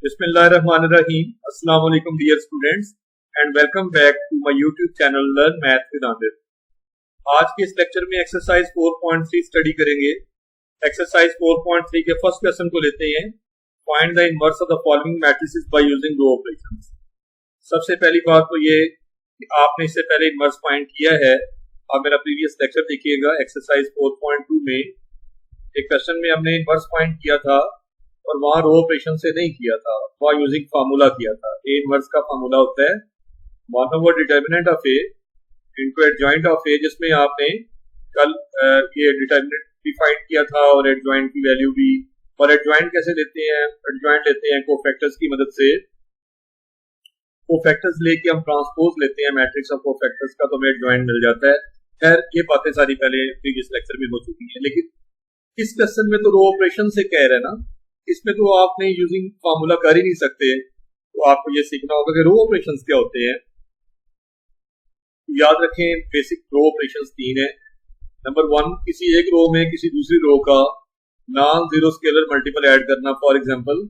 Bismillahirrahmanirrahim. Assalamu alaikum dear students and welcome back to my YouTube channel Learn Math with Aamir. आज के इस lecture में exercise 4.3 study करेंगे। Exercise 4.3 के first question को लेते हैं। Find the inverse of the following matrices by using row operations. सबसे पहली बात तो ये कि आपने इससे पहले इनवर्स फाइंड किया है। आप मेरा प्रीवियस लेक्चर देखिएगा। एक्सरसाइज 4.2 में एक क्वेश्चन में हमने इनवर्स फाइंड किया था और वहां रो ऑपरेशन से नहीं किया था, वहां यूजिंग फार्मूला किया था। ए इनवर्स का फार्मूला होता है 1/डिटर्मिनेंट of A into adjoint of A, जिसमें आपने कल ये डिटर्मिनेंट भी फाइंड किया था और एडजॉइंट की वैल्यू भी। और एडजॉइंट कैसे लेते हैं? एडजॉइंट लेते हैं कोफैक्टर्स की मदद से। कोफैक्टर्स लेके हम ट्रांसपोज लेते हैं मैट्रिक्स ऑफ कोफैक्टर्स का, तो हमें एडजॉइंट मिल जाता है। खैर ये बातें सारी पहले प्रीवियस लेक्चर में हो चुकी हैं, लेकिन इस क्वेश्चन में तो रो ऑपरेशन से कह रहे हैं ना, इसमें तो आपने यूजिंग फार्मूला कर ही नहीं सकते। तो आपको ये सीखना होगा कि रो ऑपरेशंस क्या होते हैं। याद रखें बेसिक रो ऑपरेशंस 3 है। नंबर 1, किसी एक रो में किसी दूसरी रो का non zero scalar multiple add करना। फॉर एग्जांपल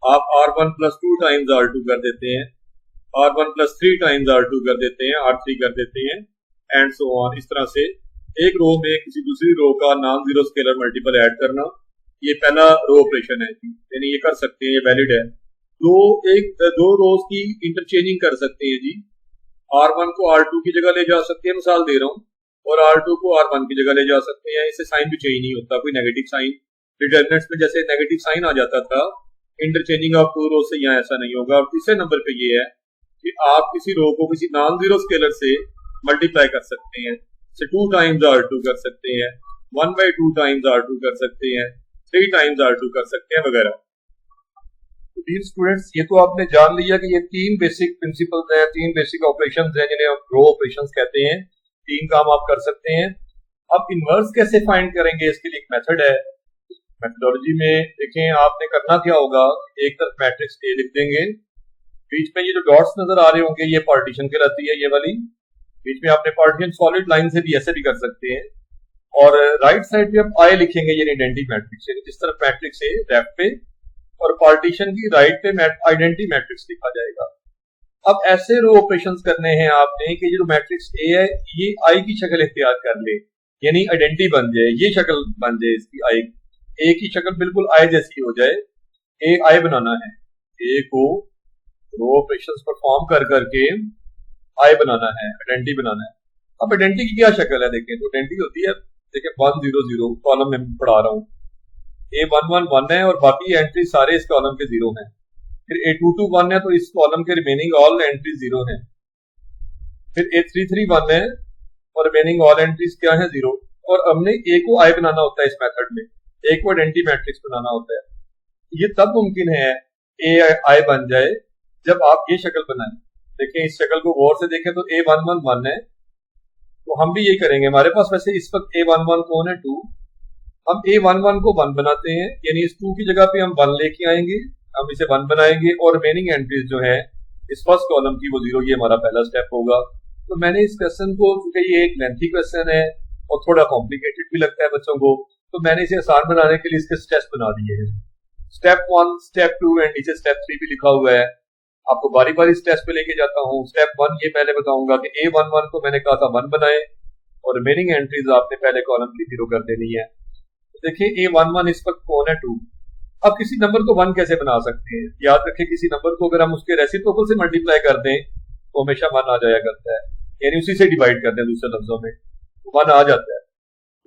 आप r1 + 2 टाइम्स r2 कर देते हैं, r1 + 3 टाइम्स r2 कर देते हैं, r3 कर देते हैं एंड सो ऑन। इस तरह से एक रो में किसी दूसरी रो का non zero scalar multiple add करना, ये पहला रो ऑपरेशन है जी, यानी ये कर सकते हैं, ये वैलिड है। दो रोज की इंटरचेंजिंग कर सकते हैं जी। r1 को r2 की जगह ले जा सकते हैं, मिसाल दे रहा हूँ, और r2 को r1 की जगह ले जा सकते हैं। इससे साइन भी चेंज नहीं होता, कोई नेगेटिव साइन। डिटरमिनेंट्स में जैसे नेगेटिव साइन आ जाता था, इंटरचेंजिंग ऑफ टू रोज से यहाँ ऐसा नहीं होगा। और तीसरे नंबर पे ये है कि आप किसी रो को किसी नॉन जीरो स्केलर से मल्टीप्लाई कर सकते हैं। 2 टाइम्स r2 कर सकते हैं, 1/2 टाइम्स r2 कर सकते हैं, 3 टाइम्स r2 कर सकते हैं वगैरह। तो डियर स्टूडेंट्स, ये तो आपने जान लिया कि ये 3 बेसिक प्रिंसिपल्स हैं, 3 बेसिक ऑपरेशंस हैं जिन्हें हम रो ऑपरेशंस कहते हैं। 3 काम आप कर सकते हैं। अब इनवर्स कैसे फाइंड करेंगे, इसके लिए एक मेथड है। मेथोडोलॉजी में देखें आपने करना क्या होगा। एक तरफ मैट्रिक्स ए लिख देंगे, बीच में ये जो डॉट्स नजर आ रहे होंगे ये पार्टीशन कहलाती है, ये वाली। बीच में आपने पार्टीशन सॉलिड लाइन से भी ऐसे भी कर सकते हैं। और राइट साइड पे आप आई लिखेंगे, ये आइडेंटिटी मैट्रिक्स, यानी जिस तरफ मैट्रिक्स है लेफ्ट पे और पार्टीशन की राइट पे आइडेंटिटी मैट्रिक्स लिखा जाएगा। अब ऐसे रो ऑपरेशंस करने हैं आपने कि ये जो मैट्रिक्स ए है ये आई की शक्ल इख्तियार कर ले, यानी आइडेंटिटी बन जाए, ये शक्ल बन जाए इसकी। आई ए की शक्ल बिल्कुल आई जैसी हो जाए। ए आई बनाना है, ए को रो ऑपरेशंस परफॉर्म कर करके आई बनाना है, आइडेंटिटी बनाना है। अब आइडेंटिटी की क्या शक्ल है देखें, तो आइडेंटिटी होती है देखिए 1 0 0 कॉलम में पढ़ा रहा हूँ। A1 1 1 है और बाकी एंट्री सारे इस कॉलम के 0 हैं। फिर A2 2 1 है तो इस कॉलम के रिमेनिंग ऑल एंट्री 0 हैं। फिर A3 3 1 है और रिमेनिंग ऑल एंट्रीज क्या है 0। और हमने A को I बनाना होता है इस मेथड में, A को आइडेंटिटी मैट्रिक्स बनाना होता है। ये तब मुमकिन है A I बन जाए जब आप ये शक्ल बनाएं। देखें इस शक्ल को गौर से देखें तो A1 1 1 है, तो हम भी यही करेंगे। हमारे पास वैसे इस वक्त A1 1 कौन है 2, हम A1 1 को 1 बनाते हैं, यानी इस 2 की जगह पे हम 1 लेके आएंगे, हम इसे 1 बनाएंगे और रिमेनिंग एंट्रीज जो है इस फर्स्ट कॉलम की वो 0, ये हमारा पहला स्टेप होगा। तो मैंने इस क्वेश्चन को, क्योंकि ये एक लेंथी क्वेश्चन है और थोड़ा कॉम्प्लिकेटेड भी लगता है बच्चों को, तो मैंने इसे आसान बनाने के लिए इसके स्टेप्स बना दिए हैं। स्टेप 1, स्टेप 2 एंड नीचे स्टेप 3 भी लिखा हुआ है। आपको बारी बारी स्टेप्स पे लेके जाता हूँ। स्टेप 1 ये पहले बताऊंगा कि A1 1 को मैंने कहा था 1 बनाए और रिमेनिंग एंट्रीज आपने पहले कॉलम की 0 कर देनी है। तो देखिए A1 1 इस वक्त कौन है 2। अब किसी नंबर को 1 कैसे बना सकते हैं? याद रखें किसी नंबर को अगर हम उसके रेसिप्रोकल से मल्टीप्लाई कर दें तो हमेशा 1 आ जाया करता है, यानी उसी से डिवाइड कर दें दूसरे लफ्जों में तो 1 आ जाता है।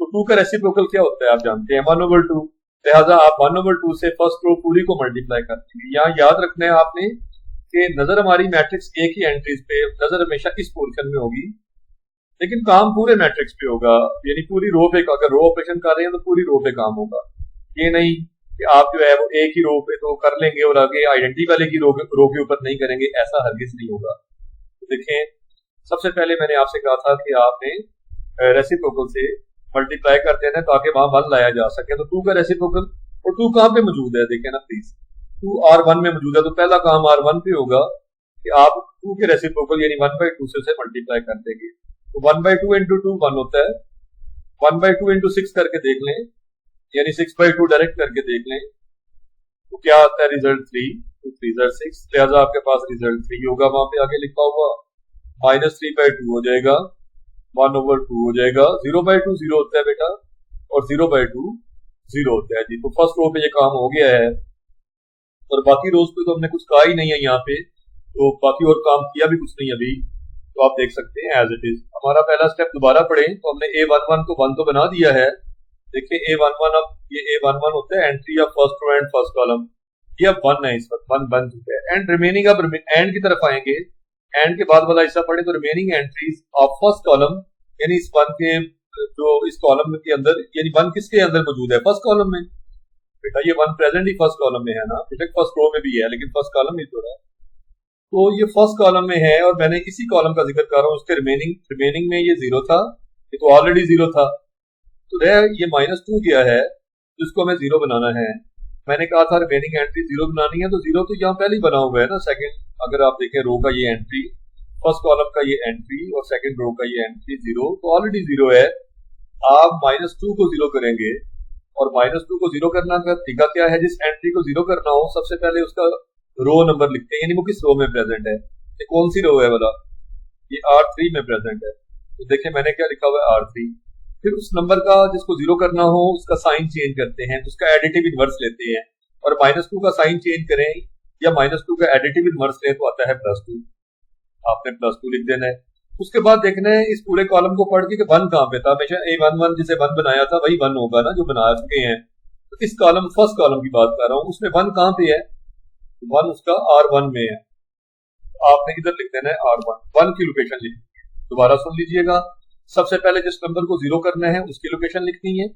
तो 2 का रेसिप्रोकल क्या होता है आप जानते हैं, 1/2। लिहाजा आप 1/2 से फर्स्ट रो पूरी को मल्टीप्लाई करते हैं। यहाँ याद रखना है आपने कि नजर हमारी मैट्रिक्स ए की एंट्रीज पे, नजर हमेशा इस पोर्शन में होगी, लेकिन काम पूरे मैट्रिक्स पे होगा, यानी पूरी रो पे। अगर रो ऑपरेशन कर रहे हैं तो पूरी रो पे काम होगा। ये नहीं कि आप जो है वो ए की रो पे तो कर लेंगे और आगे आइडेंटिटी वाले की रो के ऊपर नहीं करेंगे, ऐसा हरगिज नहीं होगा। तो देखें सबसे पहले मैंने आपसे कहा था कि आपने रेसिप्रोकल से मल्टीप्लाई कर देना ताकि वहां 1 लाया जा सके। तो 2 का रेसिप्रोकल, और 2 कहाँ पे मौजूद है देखें ना प्लीज, 2 R1 में मौजूद है। तो पहला काम R1 पे होगा कि आप 2 के रेसिप्रोकल यानी 1/2 से उसे मल्टीप्लाई कर देंगे। तो 1/2 इंटू 2 1 होता है। 1/2 इंटू 6 करके देख लें, यानी 6/2 डायरेक्ट करके देख लें तो क्या आता है रिजल्ट 3। 2 3 6, लिहाजा आपके पास रिजल्ट 3 होगा वहां पे आगे लिखा हुआ, -3/2 हो जाएगा, 1/2 हो जाएगा, 0/2 0 होता है बेटा और 0/2 0 होता है जी। तो फर्स्ट रो पे ये काम हो गया है और बाकी रोज पे तो हमने कुछ कहा ही नहीं है यहाँ पे, तो बाकी और काम किया भी कुछ नहीं अभी, तो आप देख सकते हैं एज इट इज। हमारा पहला स्टेप दोबारा पढ़ें तो हमने A11 को 1 तो बना दिया है, देखिए A11, अब ये A11 होता है entry of first row and first column, ये अब 1 है, इस वक्त 1 बन चुका है। एंड रिमेनिंग, अब एंड की तरफ आएंगे, एंड के बाद वाला हिस्सा पढ़े तो remaining entries of first column, यानी इस 1 के जो इस कॉलम के अंदर, यानी 1 किसके अंदर मौजूद है, फर्स्ट कॉलम में। बेटा ये 1 प्रेजेंट ही फर्स्ट कॉलम में है ना, बेटा फर्स्ट रो में भी है लेकिन फर्स्ट कॉलम में तो रहा, तो ये फर्स्ट कॉलम में है और मैंने इसी कॉलम का जिक्र कर रहा हूँ, उसके रिमेनिंग में ये 0 था, ये तो ऑलरेडी 0 था, तो ये -2 गया है जिसको हमें 0 बनाना है। मैंने कहा था रिमेनिंग एंट्री 0 बनानी है, तो 0 तो यहाँ पहले ही बना हुआ है ना, सेकंड, अगर आप देखें रो का ये एंट्री, फर्स्ट कॉलम का ये एंट्री और सेकंड रो का ये एंट्री 0, तो ऑलरेडी 0 है। आप -2 को 0 करेंगे और -2 को 0 करना का तरीका क्या है, जिस एंट्री को 0 करना हो सबसे पहले उसका रो नंबर लिखते हैं, यानी वो किस रो में प्रेजेंट है, ये कौन सी रो है वाला, ये R3 में प्रेजेंट है, तो देखिए मैंने क्या लिखा हुआ है R3। फिर उस नंबर का जिसको 0 करना हो उसका साइन चेंज करते हैं, तो उसका एडिटिव इनवर्स लेते हैं, और -2 का साइन चेंज करें या -2 का एडिटिव इनवर्स लें तो आता है +2, आपने +2 लिख देना है। उसके बाद देखना है इस पूरे कॉलम को पढ़ के 1 कहाँ पे था, हमेशा A11 जिसे 1 बनाया था वही 1 होगा ना जो बना चुके हैं, तो इस कॉलम फर्स्ट कॉलम की बात कर रहा हूँ, उसमें 1 कहाँ पे है, 1 उसका R1 में है, आपने इधर लिख देना है R1, 1 की लोकेशन लिखनी है। दोबारा सुन लीजिएगा, सबसे पहले जिस नंबर को 0 करना है उसकी लोकेशन लिखनी है,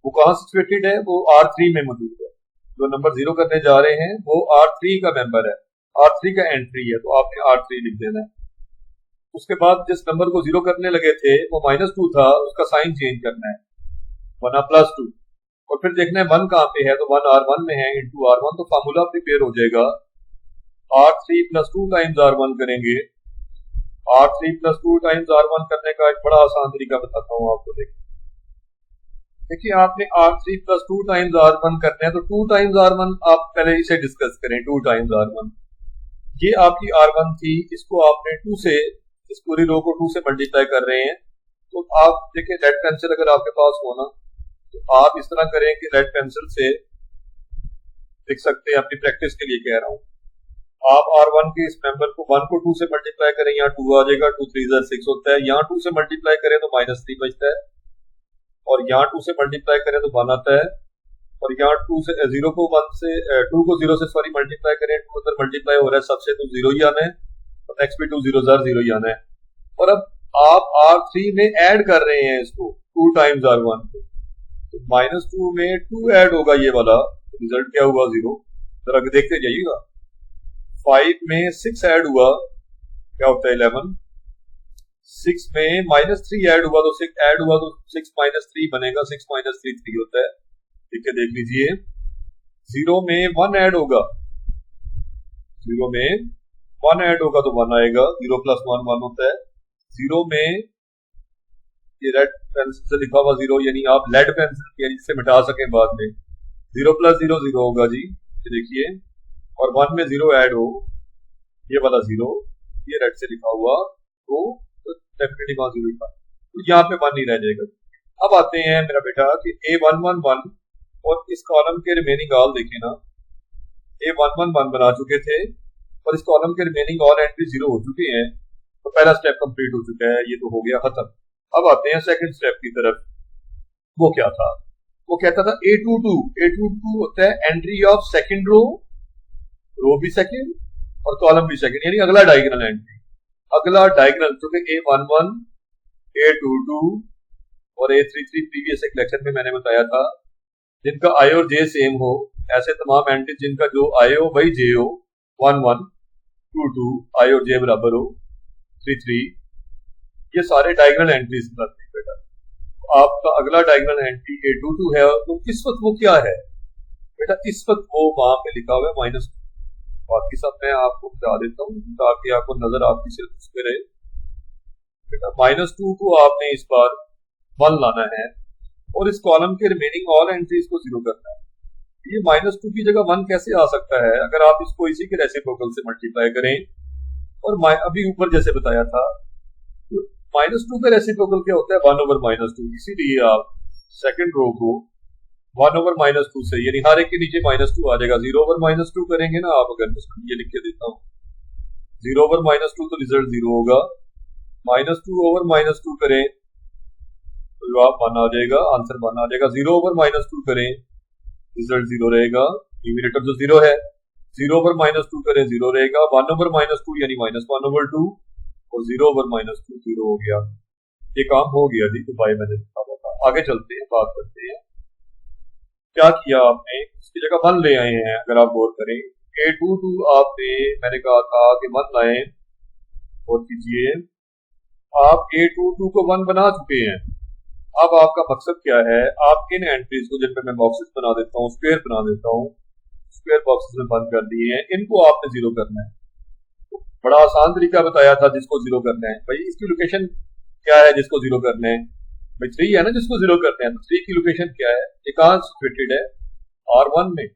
वो कहाँ सिचुएटेड है, वो R3 में मौजूद है, जो नंबर 0 करने जा रहे हैं वो R3 का मेंबर है, R3 का एंट्री है, तो आपने R3 लिख देना है। उसके बाद जिस नंबर को 0 करने लगे थे वो -2 था, उसका साइन चेंज करना है, बना +2, और फिर देखना है 1 कहाँ पे है, तो 1 R1 में है, इंटू R1, तो फार्मूला प्रिपेयर हो जाएगा, R3 + 2 टाइम्स R1 करेंगे, R3 + 2 टाइम्स R1 करने का एक बड़ा आसान तरीका बताता हूँ आपको। देखिए आपने R3 + 2 टाइम्स R1 करना है, तो 2 टाइम्स R1 आप पहले इसे डिस्कस करें, 2 टाइम्स R1, ये आपकी R1 थी, इसको आपने 2 से, इस पूरी रो को 2 से मल्टीप्लाई कर रहे हैं, तो आप देखिए रेड पेंसिल अगर आपके पास हो ना, तो आप इस तरह करें कि रेड पेंसिल से लिख सकते हैं, अपनी प्रैक्टिस के लिए कह रहा हूँ, आप R1 के इस मेंबर को 1 को 2 से मल्टीप्लाई करें, यहाँ 2 आ जाएगा, 2 3 6 होता है, यहाँ 2 से मल्टीप्लाई करें तो -3 बचता है, और यहाँ 2 से मल्टीप्लाई करें तो 1 आता है, और यहाँ 2 से 0 को 1 से 2 को 0 से सॉरी मल्टीप्लाई करें, 2 उधर मल्टीप्लाई हो रहा है सबसे, तो 0 ही आना है, और नेक्स्ट भी 2 0 0 ही आना है। और अब आप R3 में ऐड कर रहे हैं इसको 2 टाइम्स R1 को, तो -2 में 2 ऐड होगा ये वाला, रिजल्ट क्या हुआ 0, जरा देखते जाइएगा। 5 में 6 ऐड हुआ, क्या होता है 11, 6 में -3 ऐड हुआ, तो 6 ऐड हुआ तो 6 -3 बनेगा, 6 -3 3 होता है, ठीक है देख लीजिए। 0 में 1 ऐड होगा, 0 में 1 ऐड होगा तो 1 आएगा, 0 + 1 1 होता है। 0 में ये रेड पेंसिल से लिखा हुआ 0, यानी आप लेड पेंसिल यानी इससे मिटा सकें बाद में, 0 + 0 0 होगा जी, ये देखिए, और 1 में 0 ऐड हो, ये वाला 0, ये रेड से लिखा हुआ, तो डेफिनेटली वहां 0 लिखा, तो यहाँ पे 1 नहीं रह जाएगा। अब आते हैं मेरा बेटा कि A111 और इस कॉलम के रिमेनिंग ऑल देखें ना, A111 बना चुके थे और इस कॉलम के रिमेनिंग ऑल एंट्री 0 हो चुके हैं, तो पहला स्टेप कंप्लीट हो चुका है, ये तो हो गया खत्म। अब आते हैं सेकंड स्टेप की तरफ, वो क्या था, वो कहता था A22 होता है एंट्री ऑफ सेकंड रो, रो भी सेकंड और कॉलम भी सेकंड, यानी अगला डायगोनल एंट्री, अगला डायगोनल, क्योंकि A11 A22 और A33 प्रीवियस एक लेक्चर में मैंने बताया था, जिनका I और J सेम हो, ऐसे तमाम एंट्री जिनका जो I हो वही J हो, 1 1 2 2 I और J बराबर हो 3 3, ये सारे डायगोनल एंट्रीज बनाते हैं बेटा। तो आपका अगला डायगोनल एंट्री A22 है, तो इस वक्त वो क्या है बेटा, इस वक्त वो वहां पे लिखा हुआ है -2, बाकी सब मैं आपको बता देता हूँ ताकि आपको नजर आपकी सिर्फ उस पे रहे बेटा। -2 को आपने इस बार 1 लाना है और इस कॉलम के रिमेनिंग ऑल एंट्रीज को 0 करना है, ये -2 की जगह 1 कैसे आ सकता है अगर आप इसको इसी के रेसिप्रोकल से मल्टीप्लाई करें। और अभी ऊपर जैसे बताया था तो -2 का रेसिप्रोकल क्या होता है 1/-2, इसीलिए आप सेकंड रो को 1/-2 से, यानी हर एक के नीचे -2 आ जाएगा। 0/-2 करेंगे ना आप, अगर ये लिख के देता हूँ 0/-2 तो रिजल्ट 0 होगा। -2/-2 करें तो जवाब 1 आ जाएगा, आंसर 1 आ जाएगा। 0/-2 करें रिजल्ट 0 रहेगा, न्यूमरेटर जो 0 है। 0/-2 करें 0 रहेगा। 1/-2 यानी -1/2 और 0/-2 0 हो गया। ये काम हो गया जी, तो भाई मैंने लिखा था। आगे चलते हैं, बात करते हैं क्या किया आपने। इसकी जगह 1 ले आए हैं। अगर आप गौर करें A22 आपने, मैंने कहा था कि 1 लाए, और कीजिए आप A22 को 1 बना चुके हैं। अब आपका मकसद क्या है, आप इन एंट्रीज को जिन पे मैं बॉक्सेस बना देता हूँ, स्क्वायर बना देता हूँ, स्क्वायर बॉक्सेस में बंद कर दिए हैं, इनको आपने 0 करना है। तो बड़ा आसान तरीका बताया था जिसको 0 करना है। भाई इसकी लोकेशन क्या है जिसको 0 करना है, भाई 3 है ना जिसको 0 करना है। तो 3 की लोकेशन क्या है, एकांश सिचुएटेड है R1 में।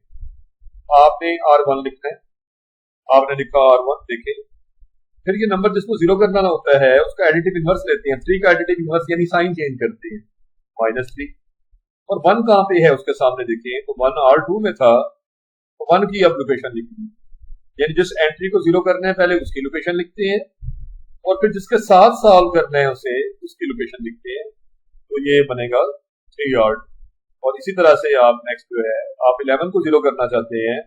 आपने R1 लिखना है, आपने लिखा R1, देखें। फिर ये नंबर जिसको 0 करना होता है उसका एडिटिव इनवर्स लेते हैं। 3 का एडिटिव इनवर्स यानी साइन चेंज करते हैं, -3। और 1 कहाँ पे है उसके सामने, देखिए तो 1 R2 में था, तो 1 की अब लोकेशन लिखनी है। यानी जिस एंट्री को 0 करना है पहले उसकी लोकेशन लिखते हैं, और फिर जिसके साथ सॉल्व करना है उसे उसकी लोकेशन लिखते हैं। तो ये बनेगा 3R। और इसी तरह से आप नेक्स्ट जो है, आप 11 को 0 करना चाहते हैं,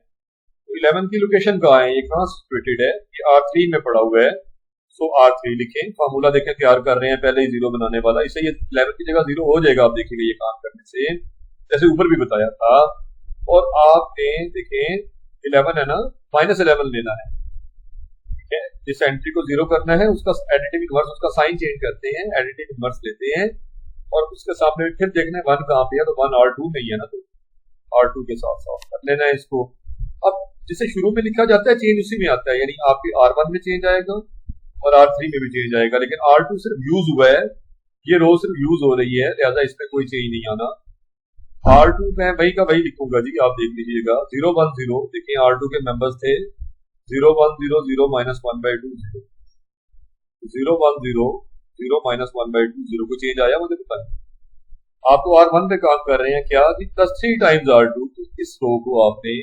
तो 11 की लोकेशन कहाँ है, ये कहाँ सिचुएटेड है, ये R3 में पड़ा हुआ है। सो R3 लिखें। फार्मूला देखें तैयार कर रहे हैं, पहले ही 0 बनाने वाला, इससे ये 11 की जगह 0 हो जाएगा। आप देखेंगे ये काम करने से, जैसे ऊपर भी बताया था। और आपने देखें 11 है ना, -11 लेना है, ठीक है। जिस एंट्री को 0 करना है उसका एडिटिव इनवर्स, उसका साइन चेंज करते हैं, एडिटिव इनवर्स लेते हैं, और उसके सामने फिर देखना है 1 कहाँ पे है, तो 1 R2 में ही है ना, तो R2 के साथ साथ कर लेना है इसको। अब जिसे शुरू में लिखा जाता है चेंज उसी में आता है, यानी आपके R1 में चेंज आएगा और R3 में भी चेंज आएगा, लेकिन R2 सिर्फ यूज हुआ है, ये रो सिर्फ यूज हो रही है, लिहाजा इसमें कोई चेंज नहीं आना। R2 में वही का वही लिखूंगा जी, आप देख लीजिएगा। 010 देखिए R2 के मेंबर्स थे 010 0 -1/2 0 010 0 -1/2 0 को चेंज आया, मुझे पता है। आप तो R1 पे काम कर रहे हैं क्या जी, प्लस 3 टाइम्स R2, तो इस रो को आपने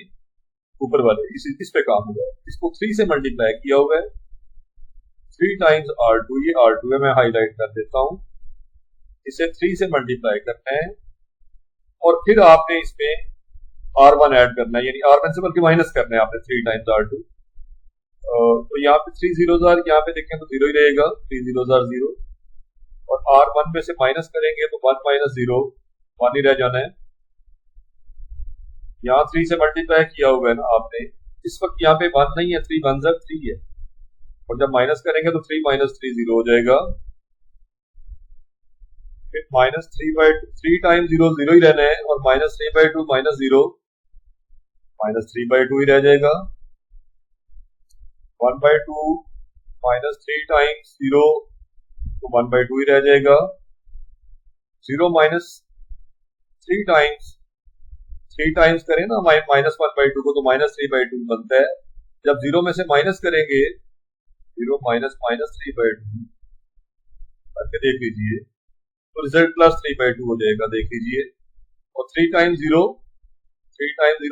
ऊपर वाले इस पे काम हुआ है, इसको 3 से मल्टीप्लाई किया हुआ है। 3 टाइम्स R2, ये R2 है, मैं हाईलाइट कर देता हूं, इसे 3 से मल्टीप्लाई करना है। और फिर आपने इसमें R1 ऐड करना है, यानी R1 से बल्कि माइनस करना है आपने 3 टाइम्स R2। तो यहाँ पे 3 zeros are, यहाँ पे देखें तो 0 ही रहेगा, 3 zeros are 0। और R1 में से माइनस करेंगे तो 1 - 0 1 ही रह जाना है। यहाँ 3 से मल्टीप्लाई किया हुआ है ना आपने, इस वक्त यहाँ पे 1 नहीं है, 3 1 3 है, और जब माइनस करेंगे तो 3 - 3 0 हो जाएगा। फिर -3/3 टाइम्स 0 0 ही रहना है, और -3/2 -0 -3/2 ही रह जाएगा। 1/2 -3 टाइम्स 0 तो 1/2 ही रह जाएगा। 0 -3 टाइम्स 3 टाइम्स करें ना -1/2 को, तो -3/2 बनता है। जब 0 में से माइनस करेंगे 0 -3/2 करके देख लीजिए, तो रिजल्ट +3/2 हो जाएगा, देख लीजिए। और 3 टाइम्स 0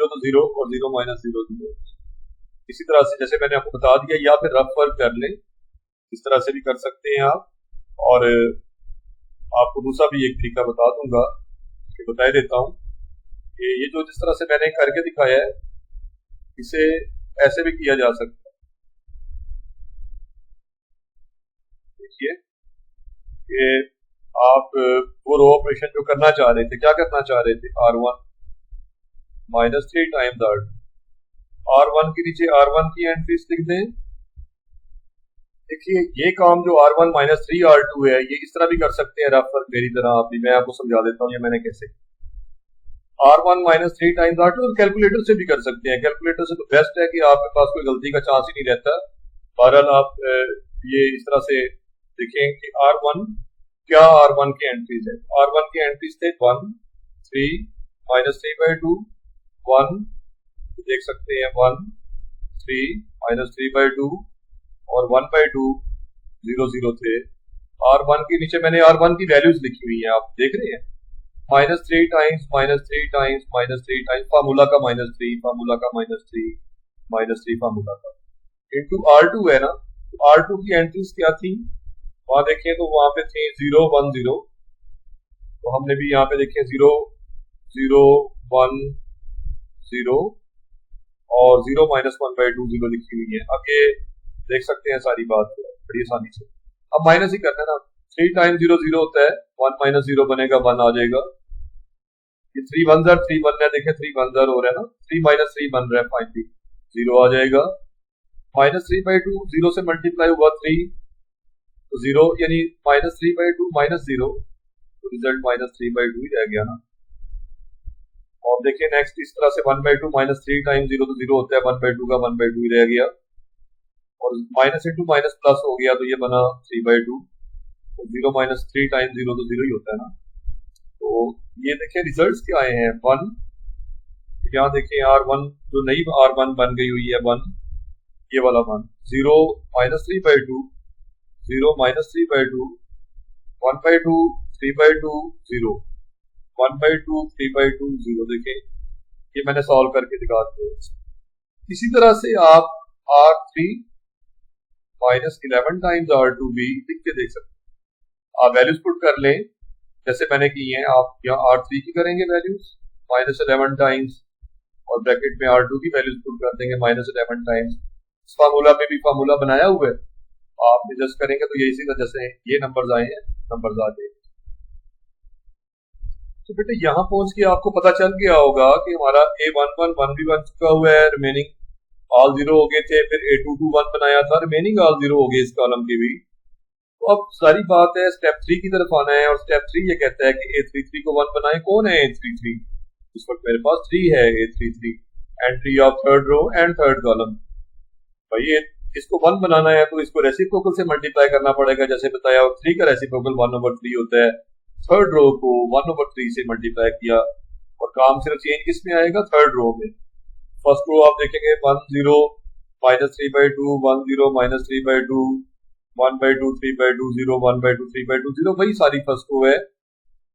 तो 0, और 0 - 0 0। इसी तरह से जैसे मैंने आपको बता दिया, या फिर रफ वर्क कर लें, इस तरह से भी कर सकते हैं आप। और आपको दूसरा भी एक तरीका बता दूंगा, बता देता हूँ कि ये जो जिस तरह से मैंने करके दिखाया है, इसे ऐसे भी किया जा सकता है। देखिए कि आप वो रो ऑपरेशन जो करना चाह रहे थे, क्या करना चाह रहे थे, R1 -3 टाइम्स R1 के नीचे R1 की एंट्रीज लिख दें। देखिए ये काम जो R1 -3 R2 है, ये इस तरह भी कर सकते हैं रफ वर्क मेरी तरह आप भी, मैं आपको समझा देता हूँ ये मैंने कैसे। R1 -3 टाइम्स R2 और कैलकुलेटर से भी कर सकते हैं। कैलकुलेटर से तो बेस्ट है कि आपके पास कोई गलती का चांस ही नहीं रहता। बहरहाल आप ये इस तरह से देखें कि R1 क्या, R1 की एंट्रीज है, R1 की एंट्रीज थे 1 3 -3/2 1 देख सकते हैं 1 3 -3/2 और 1/2 0 0 थे। R1 के नीचे मैंने R1 की वैल्यूज लिखी हुई है, आप देख रहे हैं -3 टाइम्स -3 टाइम्स -3 टाइम्स फार्मूला का -3 फार्मूला का -3 -3 फार्मूला का इनटू R2 है ना। तो R2 की एंट्रीज क्या थी वहां देखें तो वहां पे थी 0 1 0, तो हमने भी यहाँ पे देखें 0 0 1 0 और 0 -1/2 0 लिखी हुई है। अब ये देख सकते हैं सारी बात बड़ी आसानी से। अब माइनस ही करना है ना, 3 टाइम्स 0 0 होता है, 1 - 0 बनेगा 1 आ जाएगा। ये 3 1 3 बन रहा है, देखें 3 1 हो रहा है ना, 3 - 3 बन रहा है, फाइनली 0 आ जाएगा। -3/2 0 से मल्टीप्लाई हुआ 3 तो 0 यानी -3/2 -0, तो रिजल्ट -3/2 ही रह गया ना। और देखिए नेक्स्ट इस तरह से 1/2 -3 टाइम्स 0 तो 0 होता है, 1/2 का 1/2 ही रह गया और माइनस इंटू माइनस प्लस हो गया तो ये बना 3/2। तो 0 - 3 टाइम्स 0 तो 0 ही होता है ना। तो ये देखिए रिजल्ट्स क्या आए हैं 1, यहाँ देखिए R1 जो नई R1 बन गई हुई है 1, ये वाला 1 0 -3/2 0 -3/2 1/2 3/2 0 1/2 3/2 0। देखें ये मैंने सॉल्व करके दिखा दिया। इसी तरह से आप R3 -11 टाइम्स R2 भी लिख के देख सकते हैं। आप वैल्यूज पुट कर लें जैसे मैंने की है, आप यहाँ R3 की करेंगे वैल्यूज -11 टाइम्स और ब्रैकेट में R2 की वैल्यूज पुट कर देंगे -11 टाइम्स। इस फार्मूला में भी फार्मूला बनाया हुआ है, आप एडजस्ट करेंगे तो ये इसी वजह से ये नंबर्स आए हैं, नंबर्स आ गए। तो बेटे यहाँ पहुंच के आपको पता चल गया होगा कि हमारा A11 भी बन चुका हुआ है, रिमेनिंग ऑल 0 हो गए थे, फिर A221 बनाया था, रिमेनिंग ऑल 0 हो गए इस कॉलम की भी। तो अब सारी बात है स्टेप 3 की तरफ आना है और स्टेप 3 ये कहता है कि A33 को 1 बनाए। कौन है A33? इस वक्त मेरे पास 3 है A33, entry of third row and third column. भाई इसको 1 बनाना है तो इसको रेसिप्रोकल से मल्टीप्लाई करना पड़ेगा, जैसे बताया 3 का रेसिप्रोकल 1/3 होता है। थर्ड रो को 1/3 से मल्टीप्लाई किया और काम सिर्फ चेंज किस में आएगा, थर्ड रो में। फर्स्ट रो आप देखेंगे 1 0 -3/2 1 0 -3/2 1/2 3/2 0 1/2 3/2 0, वही सारी फर्स्ट रो है।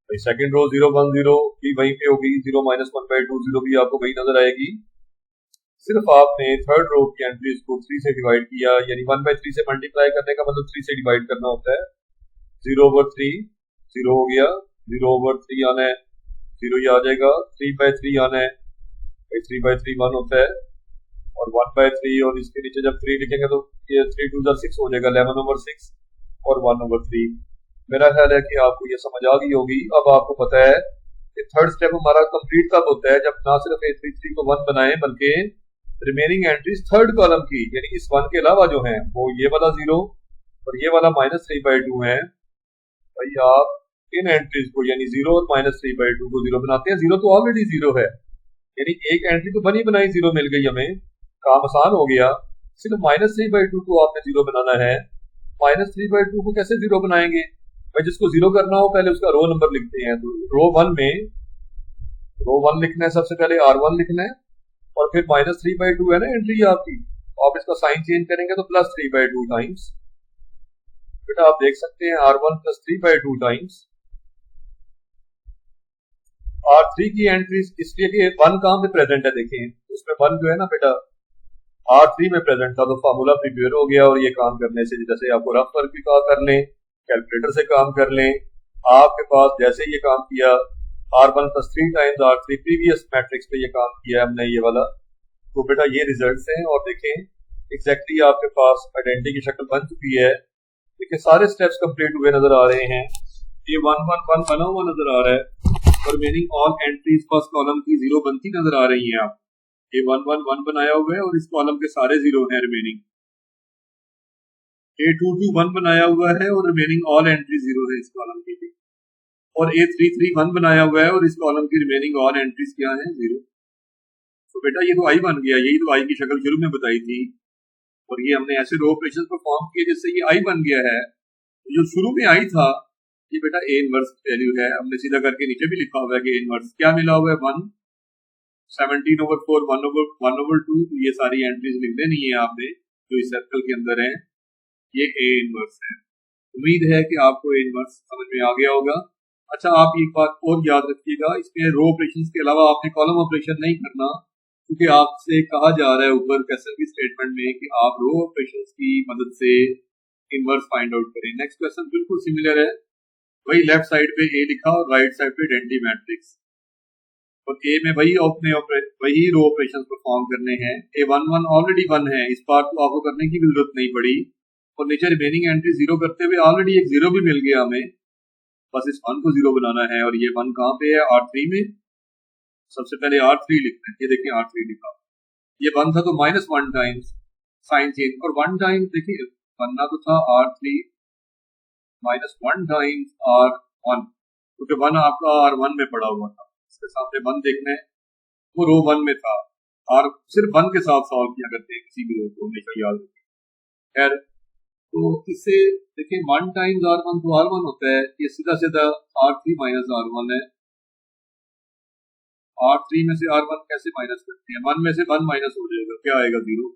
भाई सेकंड रो 0 1 0 भी वहीं पे होगी, 0 -1/2 0 भी आपको वही नजर आएगी। सिर्फ आपने थर्ड रो की एंट्रीज को 3 से डिवाइड किया, यानी 1/3 से मल्टीप्लाई करने का मतलब 3 से डिवाइड करना होता है। 0/3 0 हो गया, 0/3 आना है 0 ही आ जाएगा, 3/3 आना है 3/3 1 होता है और 1/3 और इसके नीचे जब 3 लिखेंगे तो ये 3 2 6 हो जाएगा, 11/6 और 1/3। मेरा ख्याल है कि आपको ये समझ आ गई होगी। अब आपको पता है कि थर्ड स्टेप हमारा कंप्लीट कब होता है, जब ना सिर्फ A33 को 1 बनाए बल्कि रिमेनिंग एंट्रीज थर्ड कॉलम की, यानी इस 1 के अलावा जो है वो ये वाला 0 और ये वाला -3/2 है। भाई आप इन एंट्रीज को यानी 0 और -3/2 को 0 बनाते हैं। 0 तो ऑलरेडी 0 है, यानी एक एंट्री तो बनी बनाई 0 मिल गई, हमें काम आसान हो गया। सिर्फ -3/2 को आपने 0 बनाना है। -3/2 को कैसे 0 बनाएंगे भाई, जिसको 0 करना हो पहले उसका रो नंबर लिखते हैं। तो रो 1 में रो 1 लिखना है, सबसे पहले R1 लिखना है और फिर -3/2 है ना एंट्री आपकी, आप इसका साइन चेंज करेंगे तो +3/2 टाइम्स। बेटा आप देख सकते हैं R1 +3/2 टाइम्स R3 की एंट्रीज, इसलिए कि 1 कहां पे प्रेजेंट है, देखें उसमें 1 जो है ना बेटा R3 में प्रेजेंट था, तो फार्मूला प्रिपेयर हो गया। और ये काम करने से जैसे आपको रफ वर्क भी कहा कर लें, कैलकुलेटर से काम कर लें, आपके पास जैसे ये काम किया R1 +3 times R3 previous matrix पे ये काम किया हमने ये वाला, तो बेटा ये रिजल्ट्स हैं। और देखें एग्जैक्टली आपके पास आइडेंटिटी की शक्ल बन चुकी है। देखिए सारे स्टेप्स कंप्लीट हुए नजर आ रहे हैं, ये 1 1 1 बना हुआ नजर आ रहा है और remaining all entries first column की 0 बनती नजर आ रही हैं। आप ये 1 1 1 बनाया हुआ है और इस कॉलम के सारे 0 हैं रिमेनिंग। A221 बनाया हुआ है और रिमेनिंग ऑल एंट्री 0 है इस कॉलम की भी। और A331 बनाया हुआ है और इस कॉलम की रिमेनिंग ऑल एंट्रीज क्या है, 0। तो बेटा ये तो आई बन गया, यही तो आई की शक्ल शुरू में बताई थी और ये हमने ऐसे रो ऑपरेशन परफॉर्म किए जिससे ये आई बन गया है। जो शुरू में आई था ये बेटा A इनवर्स वैल्यू है, हमने सीधा करके नीचे भी लिखा हुआ है कि A इनवर्स क्या मिला हुआ है 1 17/4 1/2, ये सारी एंट्रीज लिख देनी है आपने जो इस सर्कल के अंदर है। ये ए इनवर्स है। उम्मीद है कि आपको ए इनवर्स समझ में आ गया होगा। अच्छा, आप एक बात और याद रखिएगा, इसमें रो ऑपरेशंस के अलावा आपने कॉलम ऑपरेशन नहीं करना, क्योंकि आपसे कहा जा रहा है ऊपर क्वेश्चन की स्टेटमेंट में कि आप रो ऑपरेशंस की मदद से इनवर्स फाइंड आउट करें। नेक्स्ट क्वेश्चन बिल्कुल सिमिलर है, वही लेफ्ट साइड पे ए लिखा और राइट साइड पे आइडेंटिटी मैट्रिक्स, और ए में वही वही रो ऑपरेशन परफॉर्म करने हैं। ए 1 ऑलरेडी 1 है, इस बार तो आपको करने की भी जरूरत नहीं पड़ी, और नीचे रिमेनिंग एंट्री 0 करते हुए ऑलरेडी एक 0 भी मिल गया हमें, बस इस 1 को 0 बनाना है। और ये 1 कहाँ पे है? R3 में। सबसे पहले R3 लिखते हैं, ये देखिए R3 लिखा, ये 1 था तो -1 टाइम्स साइन चेंज, और 1 टाइम्स देखिए बनना तो था R3 -1 टाइम्स R1, क्योंकि 1 आपका R1 में पड़ा हुआ था, इसके सामने 1 देखना है, वो रो 1 में था, और सिर्फ 1 के साथ सॉल्व किया करते हैं किसी भी रो को, हमेशा याद रखें। खैर, तो इससे देखिए 1 टाइम्स R1 तो R1 होता है, ये सीधा सीधा R3 - R1 है। R3 में से R1 कैसे माइनस करते हैं? 1 में से 1 माइनस हो जाएगा, क्या आएगा? 0।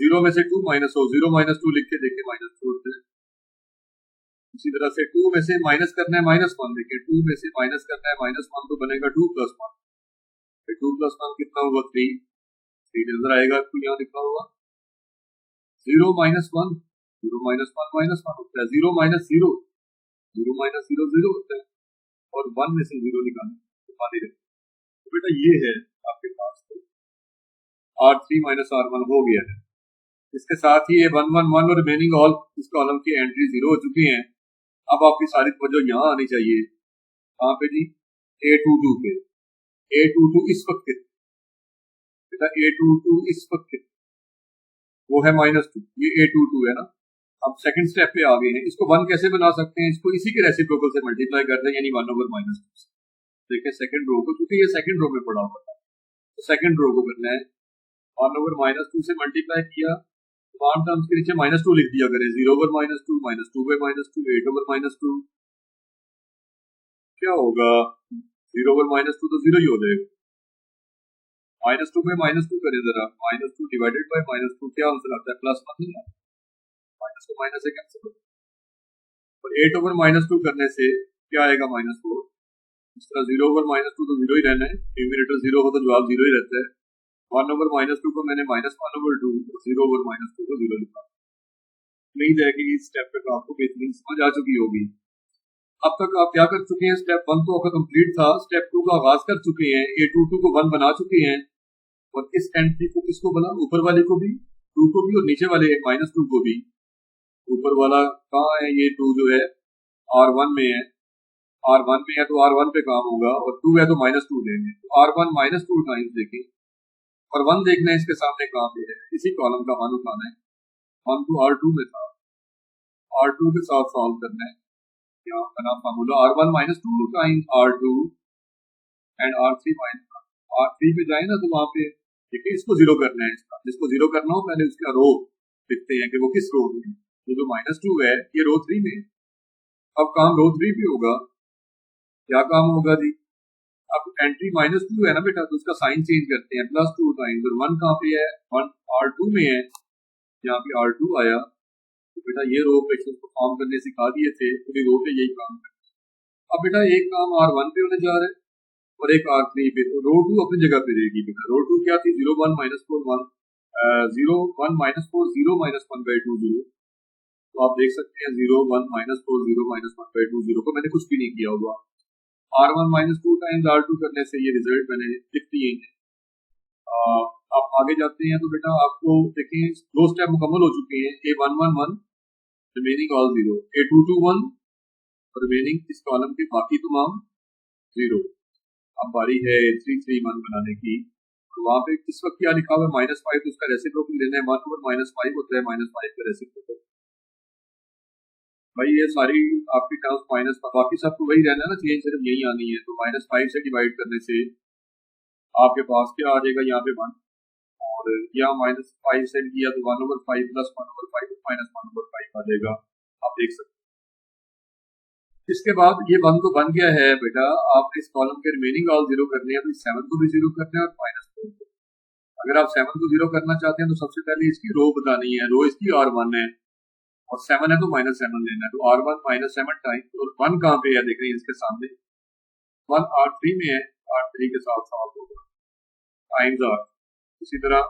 0 में से 2 माइनस हो, 0 - 2 लिख के देखिए माइनस छोड़ते हैं। इसी तरह से 2 में से माइनस करना है -1, देखिए 2 में से माइनस करना है -1 तो बनेगा 2 + 1, फिर 2 + 1 कितना हुआ? 3 नजर आएगा आपको यहाँ लिखा हुआ। 0 - 1 0 - 1 -1 होता है, 0 - 0 0 - 0 0 होता है, और 1 में से 0 निकालना तो खाली रहे। तो बेटा ये है आपके पास, तो R3 - R1 हो गया है। इसके साथ ही ये 1 1 1 और रिमेनिंग ऑल इस कॉलम की एंट्री 0 हो चुकी हैं। अब आपकी सारी तवज्जो यहाँ आनी चाहिए, कहाँ पे जी? A22 पे। A22 इस वक्त बेटा A22 इस वक्त वो है -2, ये A22 है ना। अब सेकंड स्टेप पे आ गए हैं, इसको 1 कैसे बना सकते हैं? इसको इसी के रेसिप्रोकल से मल्टीप्लाई कर दें, यानी 1/-2 से। देखिए सेकंड रो को, क्योंकि ये सेकंड रो में पड़ा हुआ था, तो सेकंड रो को करना है 1/-2 से मल्टीप्लाई किया, वन टर्म्स के नीचे -2 लिख दिया करें, 0/-2 -2/-2 8/-2, क्या होगा? 0/-2 तो 0 ही हो जाएगा। -2 में -2 करें जरा, -2 डिवाइडेड बाय -2, क्या आंसर आता है? +1 है, माइनस को माइनस से कैंसिल हो, और 8/-2 करने से क्या आएगा? -4। इस तरह 0/-2 तो 0 ही रहना है, न्यूमरेटर 0 हो तो जवाब 0 ही रहता है। 1/-2 को मैंने -1/2 और 0/-2 को 0 लिखा। उम्मीद है कि इस स्टेप पे आपको बेहतरीन समझ आ चुकी होगी। अब तक आप क्या कर चुके हैं? स्टेप 1 तो आपका कंप्लीट था, स्टेप 2 का आगाज कर चुके हैं, A22 को 1 बना चुके हैं, और इस एंट्री को किसको बना? ऊपर वाले को भी 2 को भी, और नीचे वाले -2 को भी। ऊपर वाला कहाँ है? ये 2 जो है R1 में है, R1 में है तो R1 पे काम होगा, और 2 है तो -2 लेंगे, तो R1 -2 टाइम्स देखें, और 1 देखना है इसके सामने कहाँ पे है, इसी कॉलम का 1 उठाना है। 1 तो R2 में था, R2 के साथ सॉल्व करना है। यहाँ बना formula R1 -2 times R2 and R3 पे जाए ना तो वहां पे देखिए इसको 0 करना है, इसका जिसको 0 करना हो पहले उसका रो लिखते हैं कि वो किस रो में है। तो जो -2 है ये रो 3 में है। अब काम रो 3 पे होगा, क्या काम होगा जी? अब एंट्री -2 है ना बेटा, तो उसका साइन चेंज करते हैं, +2 टाइम्स, और 1 कहाँ पे है? 1 R2 में है, यहाँ पे R2 आया, तो बेटा ये रो ऑपरेशन परफॉर्म करने सिखा दिए थे, पूरी रो पे यही काम करना है। अब बेटा एक काम R1 पे होने जा रहा है और एक R3 पे, तो रो 2 अपनी जगह पे रहेगी बेटा। रो 2 क्या थी? 0 1 -4 1 0 1 -4 0 -1/2 0। तो आप देख सकते हैं 0 1 -4 0 -1/2 0 को मैंने कुछ भी नहीं किया हुआ। R1 -2 टाइम्स R2 करने से ये रिजल्ट मैंने लिख दिए हैं। आप आगे जाते हैं तो बेटा आपको देखिए 2 स्टेप मुकम्मल हो चुके हैं। A1 रिमेनिंग ऑल 0, A2 1 और रिमेनिंग इस कॉलम के बाकी तमाम 0। अब बारी है 3 1 बनाने की, तो वहाँ पे इस वक्त क्या लिखा हुआ है? -5, तो उसका रेसिप्रोकल लेना है, 1/-5 होता है -5 का रेसिप्रोकल। भाई ये सारी आपकी टर्म्स माइनस, बाकी सब तो वही रहना है ना, चेंज सिर्फ यही आनी है। तो -5 से डिवाइड करने से आपके पास क्या आ जाएगा? यहाँ पे 1, और यहाँ -5 से किया तो 1/5 + 1/5 -1/5 आ जाएगा। आप देख सकते इसके बाद ये वन तो बन गया है बेटा, आपने इस कॉलम के रिमेनिंग ऑल जीरो करने हैं, तो 7 को भी जीरो करना है और -4 को। अगर आप 7 को जीरो करना चाहते हैं तो सबसे पहले इसकी रो बतानी है, रो इसकी R1 है और 7 है तो -7 लेना है, तो R1 -7 टाइम्स, और 1 कहाँ पे है देख रहे हैं इसके सामने, 1 R3 में है, R3 के साथ साथ होगा टाइम्स R। इसी तरह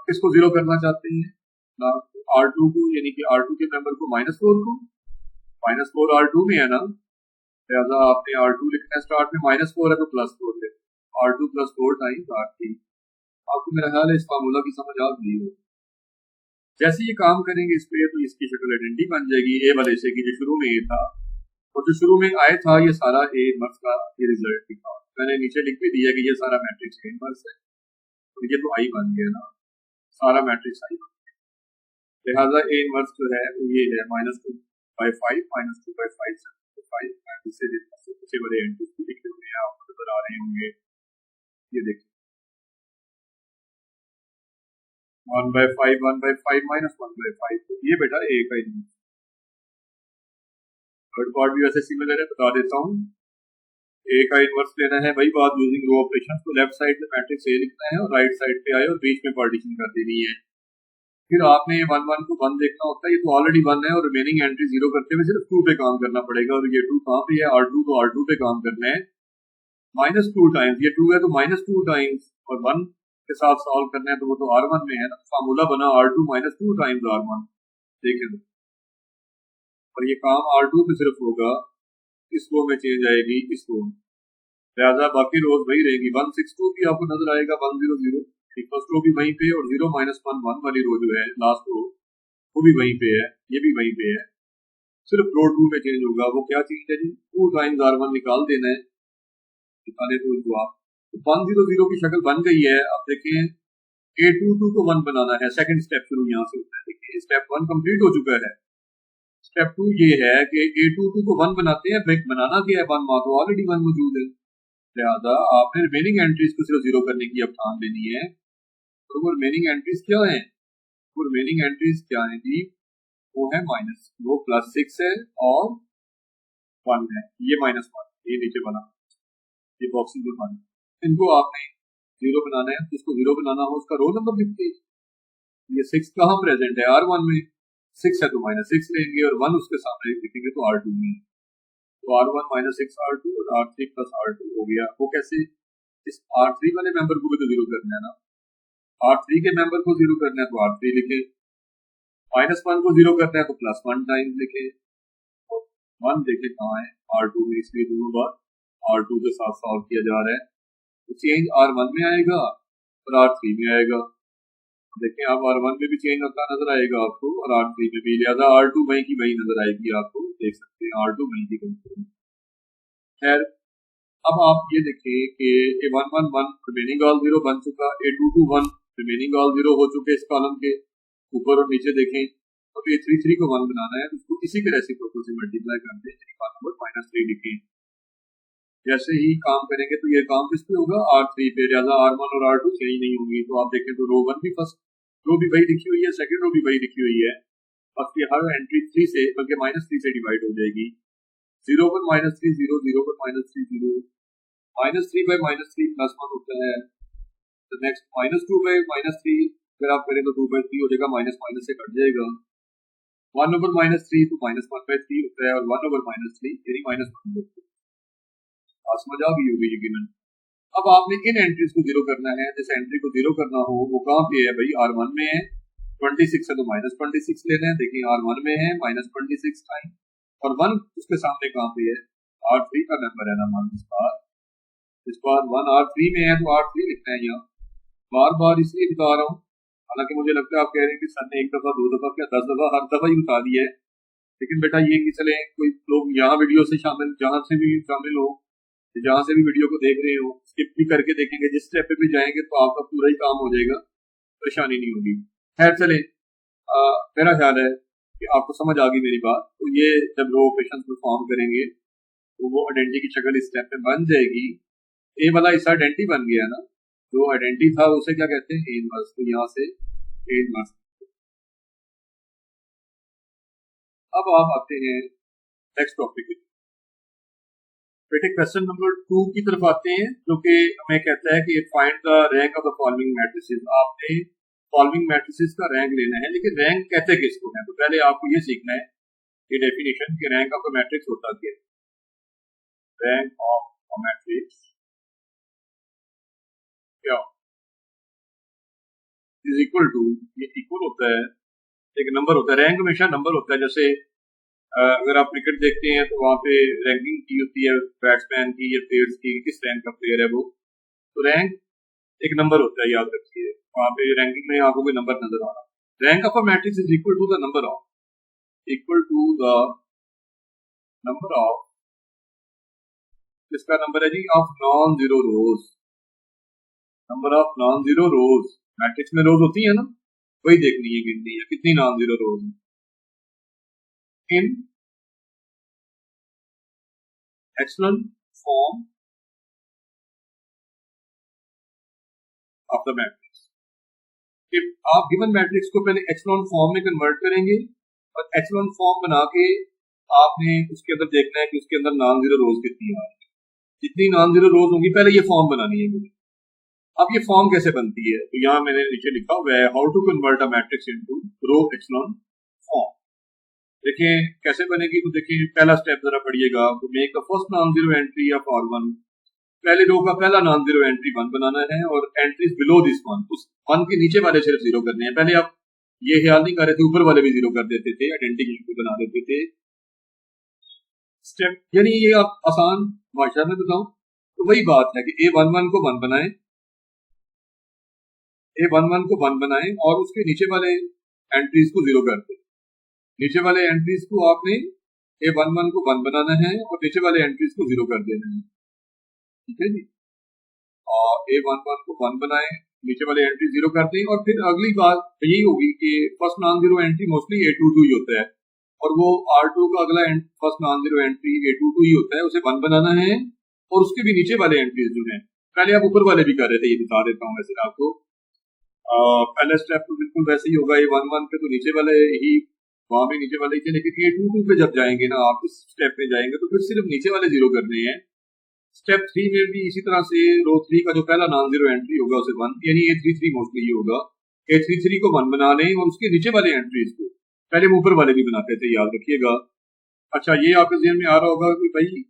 किसको जीरो करना चाहते हैं ना, R2 को, यानी कि R2 के मेंबर को -4 को, -4 R2 में है ना, लिहाजा आपने R2 लिखना है स्टार्ट में, -4 है तो +4 ले, R2 +4 टाइम्स R3। आपको मेरा ख्याल है इस फार्मूला की समझ आ गई है। जैसे ये काम करेंगे इस पे तो इसकी शक्ल आइडेंटिटी बन जाएगी ए वाले से की जो शुरू में ये था, और जो शुरू में आया था ये सारा ए इनवर्स का ये रिजल्ट था। मैंने नीचे लिख भी दिया कि ये सारा मैट्रिक्स ए इनवर्स है, तो ये तो आई बन गया ना, सारा मैट्रिक्स आई बन गया। लिहाजा ए इनवर्स जो है वो ये है -2/5 -2/5 7/5। इससे सबसे बड़े एंट्रीज लिखे हुए हैं, आपको नजर आ रहे होंगे, ये देखिए 1/5 1/5 -1/5, ये बेटा ए का इनवर्स। थर्ड पार्ट भी वैसे सिमिलर है, बता देता हूँ। ए का इनवर्स लेना है, वही बात यूजिंग रो ऑपरेशन, तो लेफ्ट साइड में मैट्रिक्स ए लिखना है और राइट साइड पे आए और बीच में पार्टीशन कर देनी है। फिर आपने 1 को 1 देखना होता है, ये तो ऑलरेडी 1 है और रिमेनिंग एंट्री 0 करते हुए सिर्फ 2 पे काम करना पड़ेगा, और ये 2 कहाँ पे है, R2, तो R2 पे काम करना है -2 टाइम्स, ये 2 है तो -2 टाइम्स, और 1 के साथ सॉल्व करना है तो वो तो R1 में है ना, फार्मूला बना R2 -2 टाइम्स R1। देखें, और ये काम R2 पे सिर्फ होगा, इस रो में चेंज आएगी इस रो में, लिहाजा बाकी रोज वही रहेगी। 162 भी आपको नजर आएगा, 100 फर्स्ट रो भी वहीं पे, और 0 -1 1 वाली रो जो है लास्ट रो वो भी वहीं पे है, ये भी वहीं पे है, सिर्फ रो 2 में चेंज होगा। वो क्या चीज है जी, 2 टाइम्स R1 निकाल देना है, निकाले तो जवाब 100 की शक्ल बन गई है। अब देखें A22 को 1 बनाना है, सेकंड स्टेप शुरू यहाँ से होता है। देखिए स्टेप 1 कंप्लीट हो चुका है, स्टेप 2 ये है कि A22 को 1 बनाते हैं, बनाना क्या है, 1 वहां तो ऑलरेडी 1 मौजूद है, लिहाजा आपने रिमेनिंग एंट्रीज को सिर्फ 0 करने की अब ठान लेनी है। तो वो रिमेनिंग एंट्रीज क्या है, वो रिमेनिंग एंट्रीज क्या है जी, वो है माइनस, वो +6 है और 1 है, ये -1, ये नीचे बना, ये बॉक्सिंग को 1, इनको आपने 0 बनाना है, जिसको 0 बनाना हो उसका रोल नंबर लिखते हैं। ये 6 कहाँ प्रेजेंट है, R1 में, 6 है तो -6 लेंगे, और 1 उसके सामने लिखेंगे तो R2 में, तो R1 -6 R2 और R3 + R2 हो गया। वो कैसे, इस R3 वाले मेंबर को भी तो 0 करना है ना, R3 के मेंबर को 0 करना है तो R3 लिखे, -1 को 0 करना है तो +1 टाइम्स लिखे, और 1 देखे कहाँ है, R2 में, इसलिए दोनों बार R2 के साथ सॉल्व किया जा रहा है, तो चेंज R1 में आएगा और R3 में आएगा। देखिए आप R1 में भी चेंज होता नजर आएगा आपको, और R3 में भी, लिहाजा R2 वहीं की वहीं नजर आएगी आपको, देख सकते हैं R2 वहीं की वहीं। खैर अब आप ये देखिए कि A111 रिमेनिंग ऑल 0 बन चुका, A221 रिमेनिंग ऑल 0 हो चुके इस कॉलम के ऊपर और नीचे देखें, तो A33 को 1 बनाना है, उसको इसी के रेसिप्रोकल से मल्टीप्लाई करते हैं, -3 लिखें। जैसे ही काम करेंगे तो ये काम किस पे होगा, R3 पे, लिहाजा R1 और R2 सही नहीं होंगी, तो आप देखें तो रो 1 भी, फर्स्ट रो भी वही लिखी हुई है, सेकंड रो भी वही लिखी हुई है, बस ये हर एंट्री 3 से, बल्कि -3 से डिवाइड हो जाएगी, 0 पर -3 0, 0 पर -3 0, -3 by -3 +1 होता है, तो नेक्स्ट -2 by -3 अगर आप करें तो 2/3 हो जाएगा, माइनस से कट जाएगा, 1/-3 तो -1/3 होता है, और 1/-3 यानी -1/3। समझ आ गई होगी यकीनन। अब आपने इन एंट्रीज को 0 करना है, जिस एंट्री को 0 करना हो वो कहाँ पे है भाई, R1 में है, 26 है तो -26 लेना है, देखिए R1 में है -26 टाइम, और 1 उसके सामने कहाँ पे है, R3 का नंबर है ना, इस बार 1 R3 में है तो R3 लिखना है यहाँ, बार बार इसलिए बता रहा हूँ, हालांकि मुझे लगता है आप कह रहे हैं कि सर ने 1 दफा 2 दफा क्या 10 दफा, हर दफा ही बता दिया है, लेकिन बेटा ये कि चले कोई लोग यहाँ वीडियो से शामिल, जहाँ से भी शामिल हो, जहाँ से भी वीडियो को देख रहे हो, स्किप भी करके देखेंगे, जिस स्टेप पे भी जाएंगे तो आपका पूरा ही काम हो जाएगा, परेशानी नहीं होगी। खैर चले, मेरा ख्याल है कि आपको समझ आ गई मेरी बात। तो ये जब रो ऑपरेशन परफॉर्म करेंगे तो वो आइडेंटिटी की शक्ल इस स्टेप में बन जाएगी। ए वाला हिस्सा आइडेंटिटी बन गया ना, जो आइडेंटिटी था उसे क्या कहते हैं, ए इनवर्स, तो यहाँ से ए इनवर्स। अब आप आते हैं नेक्स्ट टॉपिक बेटे क्वेश्चन नंबर 2 की तरफ आते हैं, जो कि हमें कहता है कि find the rank of the following matrices. आपने फॉलोइंग मैट्रिसेस का रैंक लेना है, लेकिन रैंक कहते किसको है? तो पहले आपको ये सीखना है कि डेफिनेशन कि रैंक ऑफ अ मैट्रिक्स होता क्या है। रैंक ऑफ अ मैट्रिक्स क्या इज इक्वल टू, ये इक्वल होता है एक नंबर होता है। रैंक हमेशा नंबर होता है। जैसे अगर आप क्रिकेट देखते हैं तो वहां पे रैंकिंग की होती है बैट्समैन की या प्लेयर्स की, किस रैंक का प्लेयर है वो। तो रैंक एक नंबर होता है, याद रखिए। वहां पे रैंकिंग में आपको कोई नंबर नजर आ रहा है। Rank of a matrix is equal to the number of, equal to the number of, किसका नंबर है जी? Of non zero rows. Number of non zero rows, matrix में रोज होती है ना, वही देखनी है, गिननी है कितनी non zero rose in actual form of the matrix. कि आप गिवन मैट्रिक्स को पहले एक्चुअल फॉर्म में कन्वर्ट करेंगे और एक्चुअल फॉर्म बना के आपने उसके अंदर देखना है कि उसके अंदर नॉन जीरो रोज कितनी आ रही है। जितनी नॉन जीरो रोज होंगी पहले ये फॉर्म बनानी है मुझे। अब ये फॉर्म कैसे बनती है? तो यहाँ मैंने नीचे लिखा हुआ है how to convert a matrix into row actual form. देखिए कैसे बनेगी। तो देखिए पहला स्टेप जरा पढ़िएगा। तो make the first non zero entry of R1। पहले रो का पहला नॉन जीरो एंट्री 1 बनाना है और एंट्रीज बिलो दिस 1, उस 1 के नीचे वाले सिर्फ 0 करने हैं। पहले आप ये ख्याल नहीं कर रहे थे, ऊपर वाले भी 0 कर देते थे, आइडेंटिटी बना देते थे। स्टेप यानी ये आप आसान भाषा में बताऊं तो वही बात है कि A11 को 1 बनाएं, A11 को 1 बनाएं और उसके नीचे वाले एंट्रीज को 0 कर दें। नीचे वाले एंट्रीज को आपने A11 को 1 बनाना है और नीचे वाले एंट्रीज को 0 कर देना है, ठीक है जी। और A11 को 1 बनाएं, नीचे वाले एंट्री 0 कर दें। और फिर अगली बात यही होगी कि first non zero entry mostly A22 ही होता है और वो R2 का अगला first non zero entry A22 ही होता है, उसे 1 बनाना है और उसके भी नीचे वाले एंट्रीज जो हैं, पहले आप ऊपर वाले भी कर रहे थे, ये बता देता हूँ वैसे आपको। पहला स्टेप तो बिल्कुल वैसे ही होगा, A11 पे तो नीचे वाले ही, वहां भी नीचे वाले ही, लेकिन A22 पे जब जाएंगे ना आप, इस स्टेप पे जाएंगे तो फिर सिर्फ नीचे वाले 0 करने हैं। स्टेप 3 में भी इसी तरह से रो 3 का जो पहला नॉन जीरो एंट्री होगा उसे 1, यानी A33 मोस्टली ये होगा। A33 को 1 बना लें और उसके नीचे वाले एंट्रीज को पहले ऊपर वाले भी बनाते थे, याद रखिएगा। अच्छा ये आपके ज़हन में आ रहा होगा कि भाई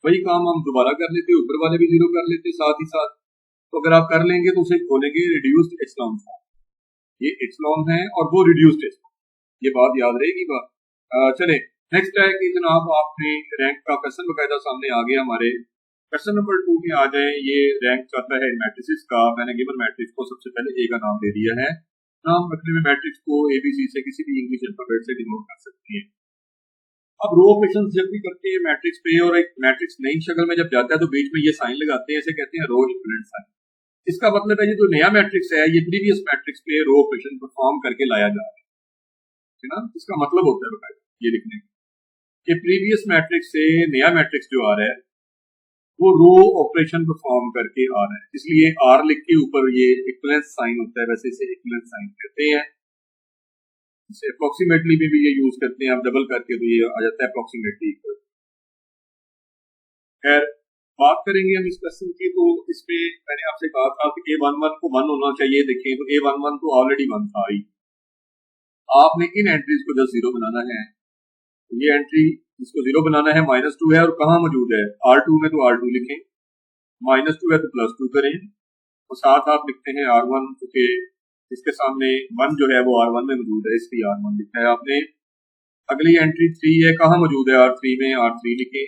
वही काम हम दोबारा कर लेते, ऊपर वाले भी 0 कर लेते साथ ही साथ। तो अगर आप कर लेंगे तो उसे खोलेंगे रिड्यूस्ड एक्सलॉन फॉर्म। ये एक्सलॉन है और वो रिड्यूस्ड एक्सलॉन, ये बात याद रहेगी बात। चले नेक्स्ट है कि जनाब आपने रैंक का क्वेश्चन बकायदा सामने आ गया हमारे। क्वेश्चन नंबर 2 में आ जाए। ये रैंक चाहता है मैट्रिसेस का। मैंने गिवन मैट्रिक्स को सबसे पहले ए का नाम दे दिया है। नाम रखने में मैट्रिक्स को ABC से किसी भी इंग्लिश अल्फाबेट से डिनोट कर सकती है। अब रो ऑपरेशन जब भी करते हैं मैट्रिक्स पे और एक मैट्रिक्स नई शक्ल में जब जाता है तो बीच में ये साइन लगाते हैं, इसे कहते हैं रो इक्विवेलेंट साइन। इसका मतलब है ये जो नया मैट्रिक्स है ये प्रीवियस मैट्रिक्स पे रो ऑपरेशन परफॉर्म करके लाया जा रहा है ना। इसका मतलब होता है ये लिखने कि प्रीवियस मैट्रिक्स से नया मैट्रिक्स जो आ रहा है वो रो ऑपरेशन परफॉर्म करके आ रहा है, इसलिए आर लिख के ऊपर ये इक्विवेलेंस साइन होता है, वैसे इसे इक्विवेलेंस साइन कहते हैं। इसे अप्रोक्सीमेटली में भी ये यूज करते हैं, आप डबल करके तो ये आ जाता है अप्रोक्सीमेटली इक्वल। खैर बात करेंगे हम इस क्वेश्चन की। तो इसमें मैंने आपसे कहा था कि A11 को 1 होना चाहिए। देखें तो A11 तो ऑलरेडी 1 था ही। आपने इन एंट्रीज को जब 0 बनाना है, ये एंट्री इसको 0 बनाना है, -2 है और कहाँ मौजूद है R2 में, तो R2 लिखें, -2 है तो +2 करें और साथ आप लिखते हैं R1, क्योंकि इसके सामने 1 जो है वो R1 में मौजूद है, इसलिए R1 लिखा है आपने। अगली एंट्री 3 है, कहाँ मौजूद है R3 में, R3 लिखें।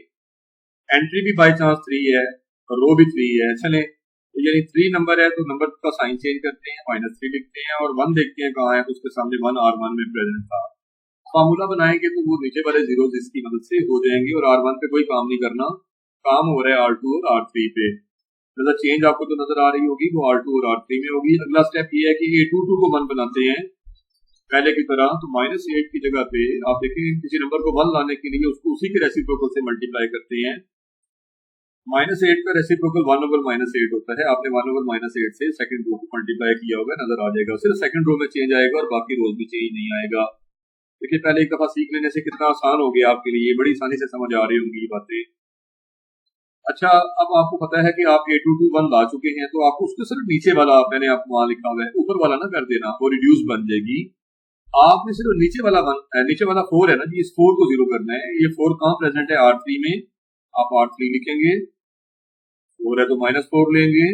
एंट्री भी बाई चांस 3 है और रो भी 3 है। चले तो यानी 3 नंबर है तो नंबर का साइन चेंज करते हैं, -3 लिखते हैं और 1 देखते हैं कहाँ है, तो उसके सामने 1 R1 में प्रेजेंट था। फार्मूला बनाएंगे तो वो नीचे वाले जीरोस इसकी मदद से हो जाएंगे और R1 पे कोई काम नहीं करना, काम हो रहा है R2 और R3 पे। मतलब चेंज आपको तो नजर आ रही होगी, वो R2 और R3 में होगी। अगला स्टेप ये है कि A22 को 1 बनाते हैं पहले की तरह। तो -8 की जगह पे आप देखें किसी नंबर को 1 लाने के लिए उसको उसी के रेसिप्रोकल से मल्टीप्लाई करते हैं। -8 का रेसिप्रोकल 1/-8 होता है। आपने 1/-8 से सेकंड रो को मल्टीप्लाई किया होगा, नजर आ जाएगा। सिर्फ सेकंड रो में चेंज आएगा और बाकी रोज में चेंज नहीं आएगा। देखिए पहले एक दफा सीख लेने से कितना आसान हो गया आपके लिए, बड़ी आसानी से समझ आ रही होंगी ये बातें। अच्छा, अब आपको पता है कि आप A221 ला चुके हैं, तो आपको उसके सिर्फ नीचे वाला मैंने आपको वहां लिखा हुआ है, ऊपर वाला ना कर देना, वो रिड्यूस बन जाएगी। आपने सिर्फ नीचे वाला 4 है ना जी, इस 4 को 0 करना है। ये 4 कहाँ प्रेजेंट है? R3 में। आप R3 लिखेंगे, 4 है तो -4 लेंगे,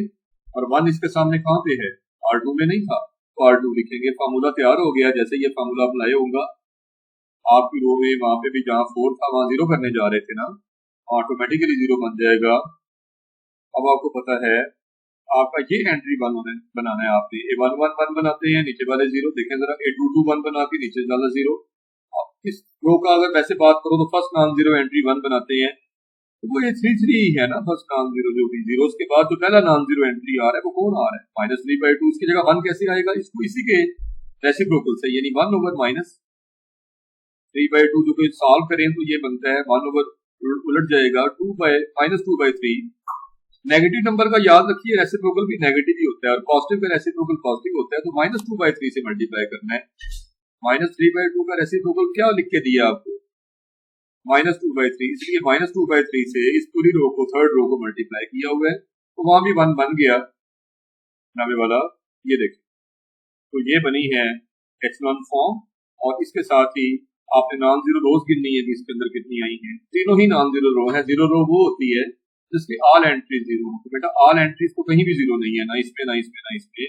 और 1 इसके सामने कहाँ पे है? R2 में नहीं था, तो R2 लिखेंगे। फार्मूला तैयार हो गया। जैसे ये फार्मूला अप्लाई होगा आपकी रो में, वहां पे भी जहाँ 4 था वहां 0 करने जा रहे थे ना, ऑटोमेटिकली 0 बन जाएगा। अब आपको पता है आपका ये एंट्री बनाना है आपने। A111 बनाते हैं, नीचे वाले 0 देखें जरा, A221 बना के नीचे वाला 0। इस रो का अगर वैसे बात करो तो फर्स्ट नॉन जीरो एंट्री 1 बनाते हैं, तो वो ये 3 ही है ना, फर्स्ट नॉन जीरो जो भी जीरो के बाद जो पहला नॉन जीरो एंट्री आ रहा है वो कौन आ रहा है? -3/2। उसकी जगह 1 कैसे आएगा? इसको इसी के रेसिप्रोकल से, यानी 1/-3/2 जो कोई सॉल्व करें तो ये बनता है 1 उलट जाएगा -2/3। नेगेटिव नंबर का याद रखिए, रेसिप्रोकल भी नेगेटिव ही होता है, और पॉजिटिव का रेसिप्रोकल पॉजिटिव होता है। तो -2/3 से मल्टीप्लाई करना है। -3/2 का रेसिप्रोकल क्या लिख के दिया आपको? -2/3। इसलिए -2/3 से इस पूरी रो को, थर्ड रो को मल्टीप्लाई किया हुआ है, तो वहां भी 1 बन गया नवे वाला। ये देखिए, तो ये बनी है एक्चुअल फॉर्म। और इसके साथ ही आपने नॉन जीरो रोज गिननी है कि इसके अंदर कितनी आई हैं। तीनों ही नॉन जीरो रो है। जीरो रो वो होती है जिसकी ऑल एंट्रीज 0 हो। तो बेटा ऑल एंट्रीज तो कहीं भी 0 नहीं है, ना इसमें ना इसमें ना इसमें,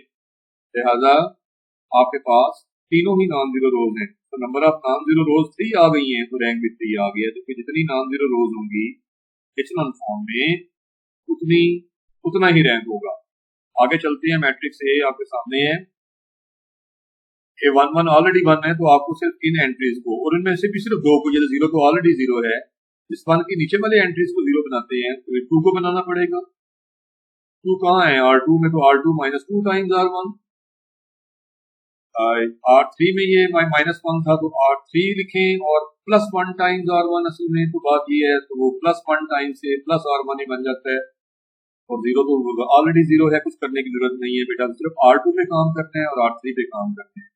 लिहाजा आपके पास तीनों ही नॉन जीरो रोज हैं। तो नंबर ऑफ नॉन जीरो रोज 3 आ गई हैं, तो रैंक भी 3 आ गया। तो जितनी नॉन जीरो रोज होंगी इचेलॉन फॉर्म में, उतना ही रैंक होगा। आगे चलते हैं। मैट्रिक्स ए आपके सामने है। A11 ऑलरेडी 1 है, तो आपको सिर्फ इन एंट्रीज को, और इनमें से भी सिर्फ 2 को, जैसे 0 तो ऑलरेडी 0 है, इस 1 के नीचे वाले एंट्रीज को 0 बनाते हैं, तो 2 को बनाना पड़ेगा। 2 कहाँ है? R2 में। तो R2 -2 टाइम्स R1। R3 में ये -1 था, तो R3 लिखें, और +1 टाइम्स R1 असल में तो बात ये है, तो वो +1 टाइम्स से +R1 ही बन जाता है। और 0 तो ऑलरेडी 0 है, कुछ करने की जरूरत नहीं है बेटा, सिर्फ R2 पे काम करते हैं और R3 पे काम करते हैं,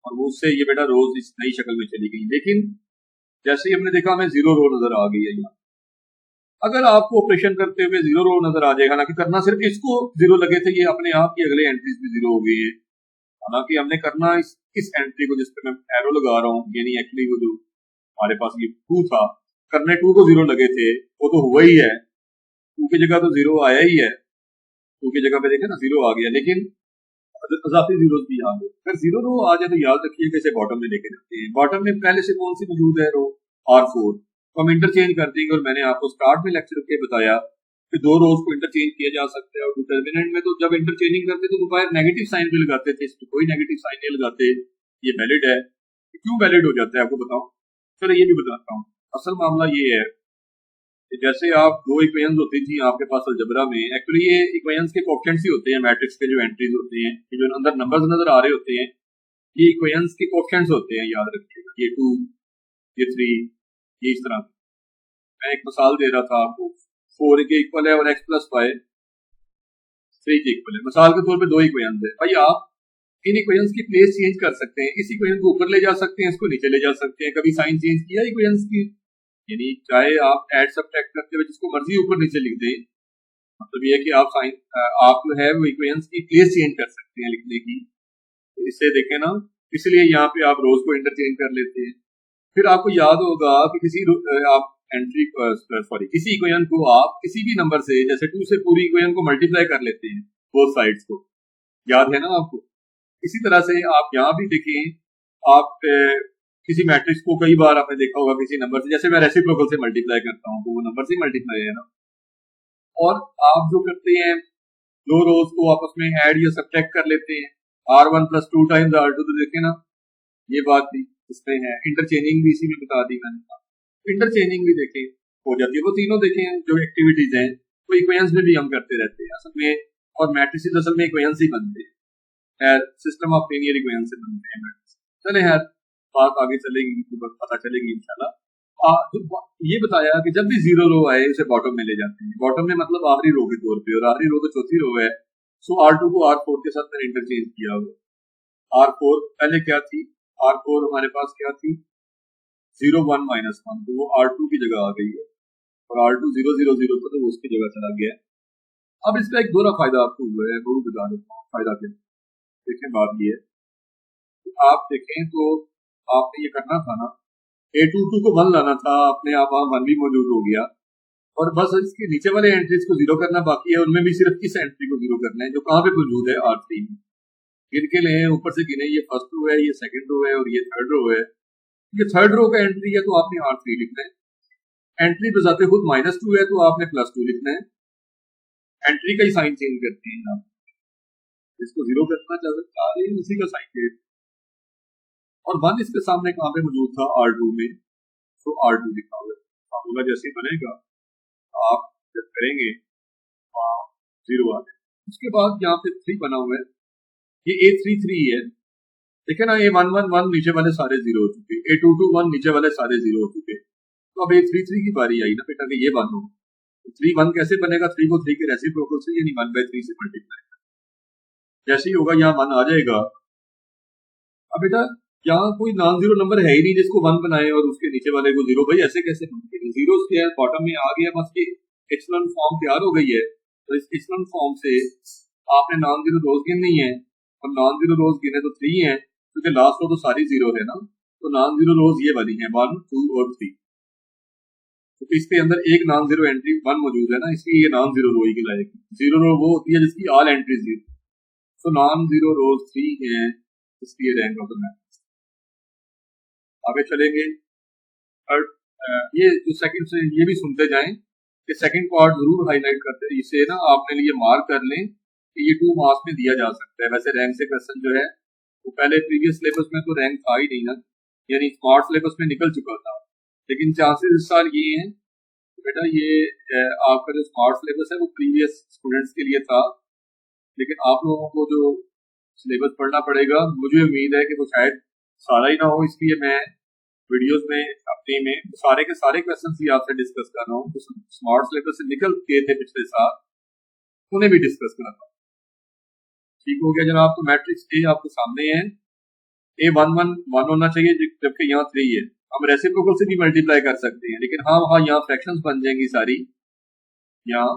और वो उससे ये बेटा रोज इस नई शक्ल में चली गई। लेकिन जैसे ही हमने देखा हमें 0 रो नजर आ गई है यहाँ। अगर आपको ऑपरेशन करते हुए 0 रो नजर आ जाए, हालांकि करना सिर्फ इसको 0 लगे थे, ये अपने आप की अगले एंट्रीज भी 0 हो गई है। हालांकि हमने करना इस एंट्री को, जिस पे मैं एरो लगा रहा हूँ, यानी एक्चुअली वो जो हमारे पास ये 2 था, करने 2 को 0 लगे थे, वो तो हुआ ही है। 2 की जगह तो 0 आया ही है, 2 की जगह पे देखे ना 0 आ गया। लेकिन इजाफी जीरो भी आ गए। अगर 0 रो आ जाए तो याद रखिए कि इसे बॉटम में लेके जाते हैं। बॉटम में पहले से कौन सी मौजूद है? रो R4। तो हम इंटरचेंज कर देंगे, और मैंने आपको स्टार्ट में लेक्चर के बताया कि 2 रोज को इंटरचेंज किया जा सकता है। और डिटर्मिनेंट में तो जब इंटरचेंजिंग करते तो बाहर नेगेटिव साइन भी लगाते थे, इसमें कोई नेगेटिव साइन नहीं लगाते। ये वैलिड है। क्यों वैलिड हो जाता है आपको बताऊं? चलो ये भी बताता हूँ। असल मामला ये है कि जैसे आप 2 इक्वेशंस होती थी आपके पास अलजबरा में, एक्चुअली ये इक्वेशंस के कोएफिशिएंट्स ही होते हैं, मैट्रिक्स के जो एंट्रीज होते हैं, जो अंदर नंबर्स नजर आ रहे होते हैं, ये इक्वेशंस के कोएफिशिएंट्स होते हैं, याद रखिएगा। ये 2, ये 3, ये इस तरह। मैं एक मिसाल दे रहा था आपको, 4 के इक्वल है और x + 5 3 के इक्वल है। मिसाल के तौर पे 2 इक्वेशंस है भाई, आप इन इक्वेशंस की प्लेस चेंज कर सकते हैं। इस इक्वेशन को ऊपर ले जा सकते हैं, इसको नीचे ले जा सकते हैं। कभी साइन चेंज किया इक्वेशंस की? यानी चाहे आप ऐड सब्ट्रैक्ट करते हुए जिसको मर्जी ऊपर नीचे लिख दें, मतलब ये है कि आप जो है वो इक्वेशंस की प्लेस चेंज कर सकते हैं लिखने की। तो इससे देखें ना, इसलिए यहाँ पे आप रोज को इंटरचेंज कर लेते हैं। फिर आपको याद होगा कि आप किसी इक्वेशन को आप किसी भी नंबर से, जैसे 2 से पूरी इक्वेशन को मल्टीप्लाई कर लेते हैं, बोथ साइड्स को, याद है ना आपको? इसी तरह से आप यहाँ भी देखें, आप किसी मैट्रिक्स को कई बार आपने देखा होगा किसी नंबर से, जैसे मैं रेसिप्रोकल से मल्टीप्लाई करता हूँ तो वो नंबर से मल्टीप्लाई है ना। और आप जो करते हैं 2 रोज को आपस में ऐड या सब्ट्रैक्ट कर लेते हैं, R1 + 2 टाइम्स R2, तो देखे ना ये बात भी इसमें है। इंटरचेंजिंग भी इसी में बता दी मैंने, इंटरचेंजिंग भी देखें हो जाती है। वो तीनों देखें जो एक्टिविटीज हैं वो इक्वेशंस में भी हम करते रहते हैं असल में, और मैट्रिसेस असल में इक्वेशंस ही बनते हैं, सिस्टम ऑफ लीनियर इक्वेशंस से बनते हैं। चले यार, बात आगे चलेगी तो पता चलेगी इंशाल्लाह। ये बताया कि जब भी 0 रो आए उसे बॉटम में ले जाते हैं। बॉटम में मतलब आखिरी रो के तौर पे, और आखिरी रो तो चौथी रो है। सो R2 को R4 के साथ मैंने इंटरचेंज किया हुआ। R4 पहले क्या थी? R4 हमारे पास क्या थी? 0 1 -1, तो वो R2 की जगह आ गई है और R2 0 0 0 था तो वो उसकी जगह चला गया है। अब इसका एक बुरा फायदा आपको हुआ है, वो बता देता हूँ फायदा क्या। देखें बात ये है, आप देखें तो आपने ये करना था ना, A22 को 1 लाना था, अपने आप वहाँ 1 भी मौजूद हो गया और बस इसके नीचे वाले एंट्रीज को 0 करना बाकी है। उनमें भी सिर्फ इस एंट्री को 0 करना है जो कहाँ पे मौजूद है, R3 में। गिन के लें, ऊपर से गिने, ये फर्स्ट रो है, ये सेकंड रो है और ये थर्ड रो है। ये थर्ड रो का एंट्री है तो आपने R3 लिखना है। एंट्री बजाते खुद -2 है तो आपने +2 लिखना है। एंट्री का ही साइन चेंज करते हैं आप, इसको 0 करना चाह रहे हैं उसी का साइन चेंज। और 1 इसके सामने कहाँ पे मौजूद था, R2 में, तो R2 लिखा हुआ है। फार्मूला जैसे बनेगा आप जब करेंगे 0 आ जाए। उसके बाद यहाँ पे 3 बना हुआ है, ये A33 है, देखे ना, A111 नीचे वाले सारे 0 हो चुके, A221 नीचे वाले सारे 0 हो चुके। तो अब A33 की बारी आई ना बेटा कि ये 1 हो। 3 1 कैसे बनेगा, 3 को 3 के रेसिप्रोकल से यानी 1/3 से मल्टीप्लाई करें। जैसे ही होगा यहाँ 1 आ जाएगा। अब बेटा यहाँ कोई नॉन जीरो नंबर है ही नहीं जिसको 1 बनाए और उसके नीचे वाले को 0, भाई ऐसे कैसे बनते, जीरो स्क्वायर बॉटम में आ गया, बस ये एक्सलन फॉर्म तैयार हो गई है। तो इस एक्सलन फॉर्म से आपने नॉन जीरो रोज गिननी है। अब नॉन जीरो रोज गिने तो 3 है क्योंकि लास्ट रो तो सारी 0 है ना, तो नॉन जीरो रोज ये वाली है 1 2 और 3। तो इसके अंदर एक नॉन जीरो एंट्री 1 मौजूद है ना, इसलिए ये नॉन जीरो रो ही कहलाएगी। जीरो रो वो होती है जिसकी ऑल एंट्री 0। तो नॉन जीरो रोज 3 है, इसलिए रैंक ऑफ द मैट्रिक्स। आगे चलेंगे और ये जो सेकंड से ये भी सुनते जाएं कि सेकंड पार्ट जरूर हाईलाइट करते हैं, इसे ना आपने लिए मार्क कर लें कि ये 2 मार्क्स में दिया जा सकता है। वैसे रैंक से क्वेश्चन जो है वो पहले प्रीवियस सिलेबस में तो रैंक था ही नहीं ना, यानी स्मार्ट सिलेबस में निकल चुका था, लेकिन चांसेस इस साल ये हैं बेटा, ये आपका जो स्मार्ट सिलेबस है वो प्रीवियस स्टूडेंट्स के लिए था, लेकिन आप लोगों को जो सिलेबस पढ़ना पड़ेगा, मुझे उम्मीद है कि वो शायद सारा ही ना हो, इसलिए मैं वीडियोस में अपने में सारे के सारे क्वेश्चन ही आपसे डिस्कस कर रहा हूँ। तो स्मार्ट सिलेबस से निकल के थे पिछले साल, उन्हें भी डिस्कस कर रहा हूँ। ठीक हो गया जनाब। तो मैट्रिक्स ए आपके सामने है, A1 होना चाहिए जबकि यहाँ 3 है। हम रेसिप्रोकल से भी मल्टीप्लाई कर सकते हैं, लेकिन हाँ वहाँ यहाँ फ्रैक्शंस बन जाएंगी सारी यहाँ।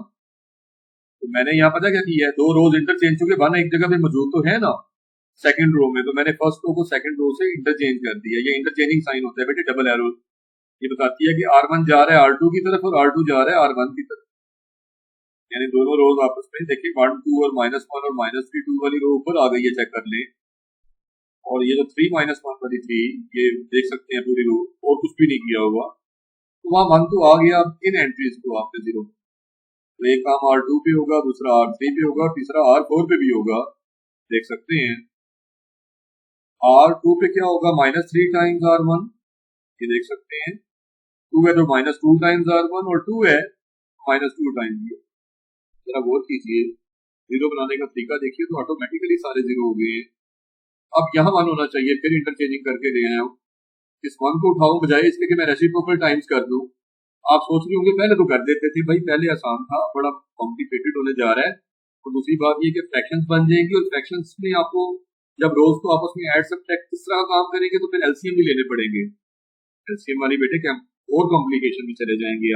तो मैंने यहाँ पता क्या किया है, 2 रोज इंटरचेंज, चूंकि 1 एक जगह पे मौजूद तो है ना सेकंड रो में, तो मैंने फर्स्ट रो को सेकंड रो से इंटरचेंज कर दिया। ये इंटरचेंजिंग साइन होता है बेटे, डबल एरो। ये बताती है कि R1 जा रहा है R2 की तरफ और R2 जा रहा है R1 की तरफ, यानी दोनों रोज आपस में देखिए 1 2 और -1 और -3 2 वाली रो ऊपर आ गई है, चेक कर ले। और ये जो 3 -1 वाली थी ये देख सकते हैं पूरी रो, और कुछ भी नहीं किया होगा, तो वहां 1 तो आ गया। इन एंट्रीज को आपने 0, तो एक काम R2 पे होगा, दूसरा R3 पे होगा, तीसरा R4 पे भी होगा, देख सकते हैं। R2 पे क्या होगा, -3 टाइम्स R1, ये देख सकते हैं। 2 है तो -2 टाइम्स R1 और 2 है -2 टाइम्स ये। जरा गौर कीजिए, 0 बनाने का तरीका देखिए तो ऑटोमेटिकली सारे 0 हो गए। अब यहाँ 1 होना चाहिए, फिर इंटरचेंजिंग करके ले आया हूँ। इस 1 को उठाओ बजाय इसके कि मैं रेसिप्रोकल टाइम्स कर दूं। आप सोच रहे होंगे पहले तो कर देते थे, भाई पहले आसान था, बड़ा कॉम्प्लिकेटेड होने जा रहा है। और दूसरी बात ये कि फ्रैक्शंस बन जाएंगी और फ्रैक्शंस में आपको जब रोज को आपस में ऐड सब्ट्रैक्ट किस तरह काम करेंगे तो फिर एलसीएम भी लेने पड़ेंगे। एलसीएम वाली बेटे क्या और कॉम्प्लिकेशन में चले जाएंगे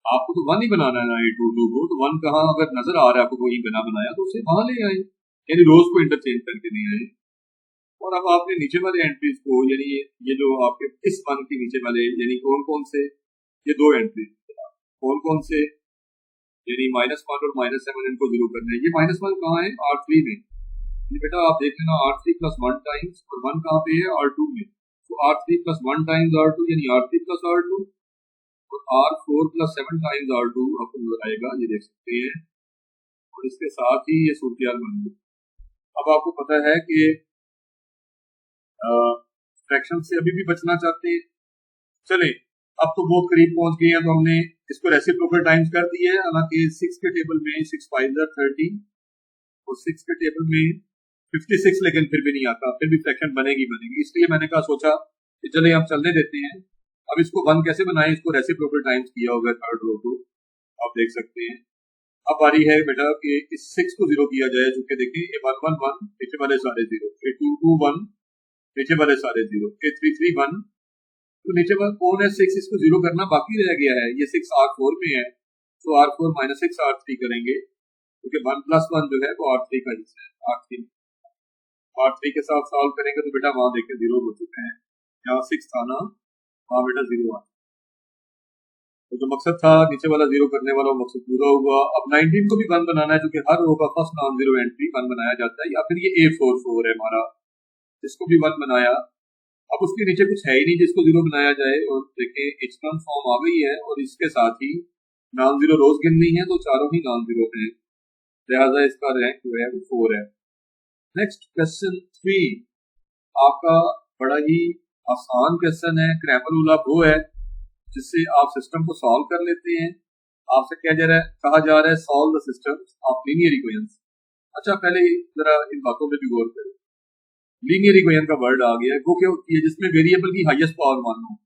आपको तो 1 ही बनाना है ना A22 को, तो 1 कहाँ अगर नजर आ रहा है आपको कोई बना बनाया तो उसे वहां ले आए, यानी रोज को इंटरचेंज करके ले आए। और अब आपने नीचे वाले एंट्रीज को, यानी ये जो आपके इस 1 के नीचे वाले, यानी कौन कौन से, ये 2 एंट्रीज कौन कौन से, यानी -1 और -7 इनको 0 करना है। ये -1 कहाँ है, R3 में। बेटा आप देख लेना R3 + 1 टाइम्स, और 1 कहाँ पे है, R2 में। तो R3 + 1 टाइम्स R2 यानी R3 + R2, और R4 + 7 टाइम्स R2 आपको नजर आएगा, ये देख सकते हैं। और इसके साथ ही ये सूरत बन गई। अब आपको पता है कि फ्रैक्शन से अभी भी बचना चाहते हैं, चले अब तो बहुत करीब पहुंच गए हैं, तो हमने इसको रेसिप्रोकल टाइम्स कर दिए है। हालांकि 6 के टेबल में 6 5 13 और 6 के टेबल में 56, लेकिन फिर भी नहीं आता, फिर भी फ्रैक्शन बनेगी। इसलिए मैंने कहा सोचा कि चले हम चलने देते हैं। अब इसको 1 कैसे बनाएं, इसको रेसिप्रोकल टाइम्स किया होगा थर्ड रो को, आप देख सकते हैं। अब बारी है बेटा कि इस 6 को 0 किया जाए, जो कि देखिए ये 1 1 1 नीचे वाले सारे 0, A2 2 1 नीचे वाले सारे 0, A3 3 1 तो नीचे पर कौन है 6, इसको 0 करना बाकी रह गया है, ये 6 R4 में है, तो R4 माइनस 6 R3 करेंगे, क्योंकि 1 + 1 जो है वो R3 का हिस्सा है। R3 के साथ सॉल्व करेंगे तो बेटा वहां देखे 0 हो चुके हैं, यहाँ 6 था ना, वहां बेटा 0 आ, तो जो मकसद था नीचे वाला 0 करने वाला वो मकसद पूरा हुआ। अब 19 को भी 1 बनाना है, क्योंकि हर रो का फर्स्ट नॉन जीरो एंट्री 1 बनाया जाता है, या फिर ये A44 है हमारा, इसको भी 1 बनाया। अब उसके नीचे कुछ है ही नहीं जिसको 0 बनाया जाए, और देखें एचलॉन फॉर्म आ गई है, और इसके साथ ही नॉन जीरो रोज गिननी है, तो चारों ही नॉन जीरो है, लिहाजा इसका रैंक जो है वो 4 है। नेक्स्ट क्वेश्चन 3 आपका बड़ा ही आसान क्वेश्चन है, क्रैमर रूल ऑफ रो है, जिससे आप सिस्टम को सॉल्व कर लेते हैं। आपसे कहा जा रहा है solve the system of linear equations. अच्छा पहले जरा इन बातों पे भी गौर करें, लीनियर इक्वेशन का वर्ड आ गया है, वो क्या होती है, जिसमें वेरिएबल की हाईएस्ट पावर 1 हो।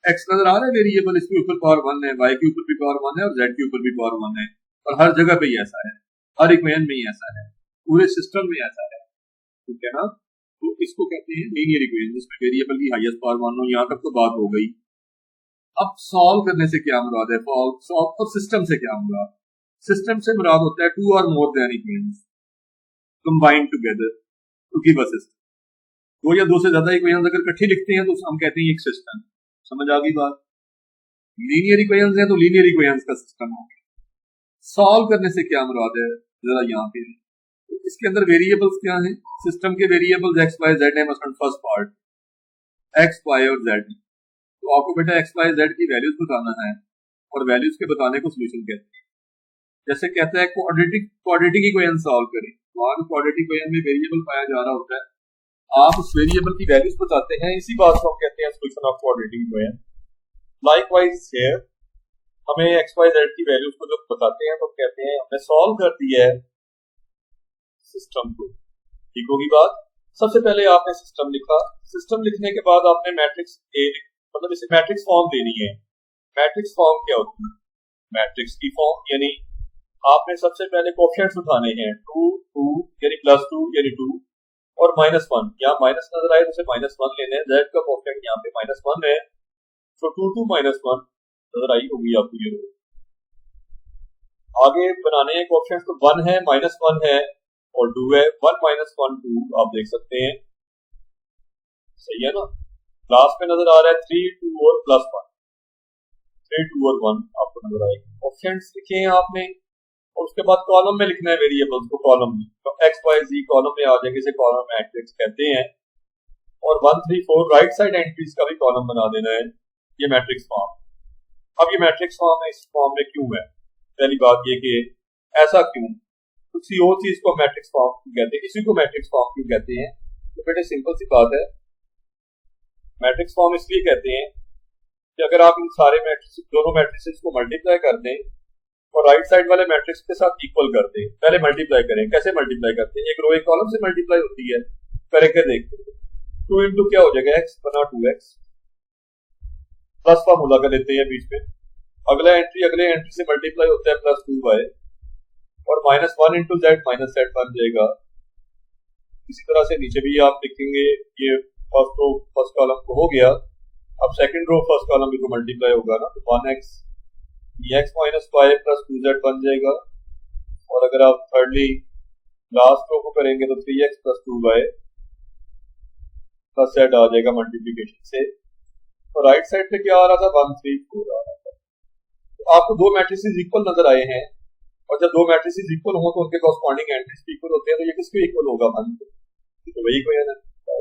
एक्स नजर आ रहा है वेरिएबल, इसके ऊपर पावर 1 है, वाई के ऊपर भी पावर 1 है, और जेड के ऊपर भी पावर 1 है, और हर जगह पे ही ऐसा है, हर इक्वेशन में ही ऐसा है, पूरे सिस्टम में ऐसा है, ठीक है ना। तो इसको कहते हैं लीनियर इक्वेशन, जिसमें वेरिएबल की हाईएस्ट पावर 1 हो। यहाँ तक तो बात हो गई। अब सॉल्व करने से क्या मुराद है, सॉल्व और सिस्टम से क्या मुराद, सिस्टम से मुराद होता है 2 और more than equations combined together to give a system. 2 या 2 से ज्यादा इक्वेशंस अगर इकट्ठी लिखते हैं तो हम कहते हैं एक सिस्टम। समझ आ गई बात। लीनियर इक्वेशंस है तो लीनियर इक्वेशंस का सिस्टम हो गया। सॉल्व करने से क्या मुराद है, जरा यहाँ पे इसके अंदर वेरिएबल्स क्या हैं, सिस्टम के वेरिएबल्स एक्स वाई जेड है, मसलन फर्स्ट पार्ट एक्स वाई और जेड। तो आपको बेटा एक्स वाई जेड की वैल्यूज बताना है, और वैल्यूज के बताने को सोल्यूशन कहते हैं। जैसे कहता है क्वाड्रेटिक इक्वेशन सॉल्व करें, वहां क्वाड्रेटिक इक्वेशन में वेरिएबल पाया जा रहा होता है, आप उस वेरिएबल की वैल्यूज बताते हैं, इसी बात को हम कहते हैं solution of quadratic equation. Likewise here हमें एक्स वाई जेड की वैल्यूज को जब बताते हैं तो कहते हैं हमने सॉल्व कर दिया है सिस्टम को। ठीक होगी बात। सबसे पहले आपने सिस्टम लिखा, सिस्टम लिखने के बाद आपने मैट्रिक्स ए, मतलब इसे मैट्रिक्स फॉर्म देनी है। मैट्रिक्स फॉर्म क्या होती है, मैट्रिक्स की फॉर्म, यानी आपने सबसे पहले कोएफिशिएंट्स उठाने हैं, 2 2 यानी +2 यानी 2 और -1, यहाँ माइनस नजर आए तो उसे -1 लेने हैं, जेड का कोएफिशिएंट यहाँ पे -1 है, तो 2 2 -1 नजर आई होगी आपको ये। आगे बनाने हैं कोएफिशिएंट्स, तो 1 है, -1 है और 2 है, 1 -1 2 आप देख सकते हैं, सही है ना। लास्ट में नजर आ रहा है 3 2 और +1, 3 2 और 1 आपको नजर आएगा। कोएफिशिएंट्स लिखे हैं आपने, और उसके बाद कॉलम में लिखना है वेरिएबल्स को, कॉलम में तो एक्स वाई जी कॉलम में आ जाएंगे, इसे कॉलम मैट्रिक्स कहते हैं। और 1 3 4 राइट साइड एंट्रीज का भी कॉलम बना देना है, ये मैट्रिक्स फॉर्म। अब ये मैट्रिक्स फॉर्म है, इस फॉर्म में क्यों है, पहली बात ये कि ऐसा क्यों, किसी और चीज को मैट्रिक्स फॉर्म क्यों कहते हैं, इसी को मैट्रिक्स फॉर्म क्यों कहते हैं, तो बेटे सिंपल सी बात है, मैट्रिक्स फॉर्म इसलिए कहते हैं कि अगर आप इन सारे मैट्रिक्स, दोनों मैट्रिक्स को मल्टीप्लाई कर दें और राइट साइड वाले मैट्रिक्स के साथ इक्वल कर दें, पहले मल्टीप्लाई करें, कैसे मल्टीप्लाई करते हैं, एक रो एक कॉलम से मल्टीप्लाई होती है, करके देखते हैं, 2 इंटू क्या हो जाएगा x बना 2x, प्लस फॉर्मूला का लेते हैं बीच में, अगले एंट्री से मल्टीप्लाई होता है +2y, और -1 इंटू जेड -z बन जाएगा। इसी तरह से नीचे भी आप लिखेंगे, ये फर्स्ट रो फर्स्ट कॉलम को हो गया, अब सेकंड रो फर्स्ट कॉलम भी को मल्टीप्लाई होगा ना, तो 1x x - y + 2z बन जाएगा, और अगर आप थर्डली लास्ट रो को करेंगे तो 3x + 2y + z आ जाएगा मल्टीप्लिकेशन से, और राइट साइड पे क्या आ रहा था, 1 3 4 आ रहा था। तो आपको दो मैट्रिसेस इक्वल नजर आए हैं, और जब दो मैट्रिसेस इक्वल हो तो उनके कॉरस्पॉन्डिंग एंट्रीज इक्वल होते हैं, तो ये किसके इक्वल होगा, 1 तो वही इक्वेशन है,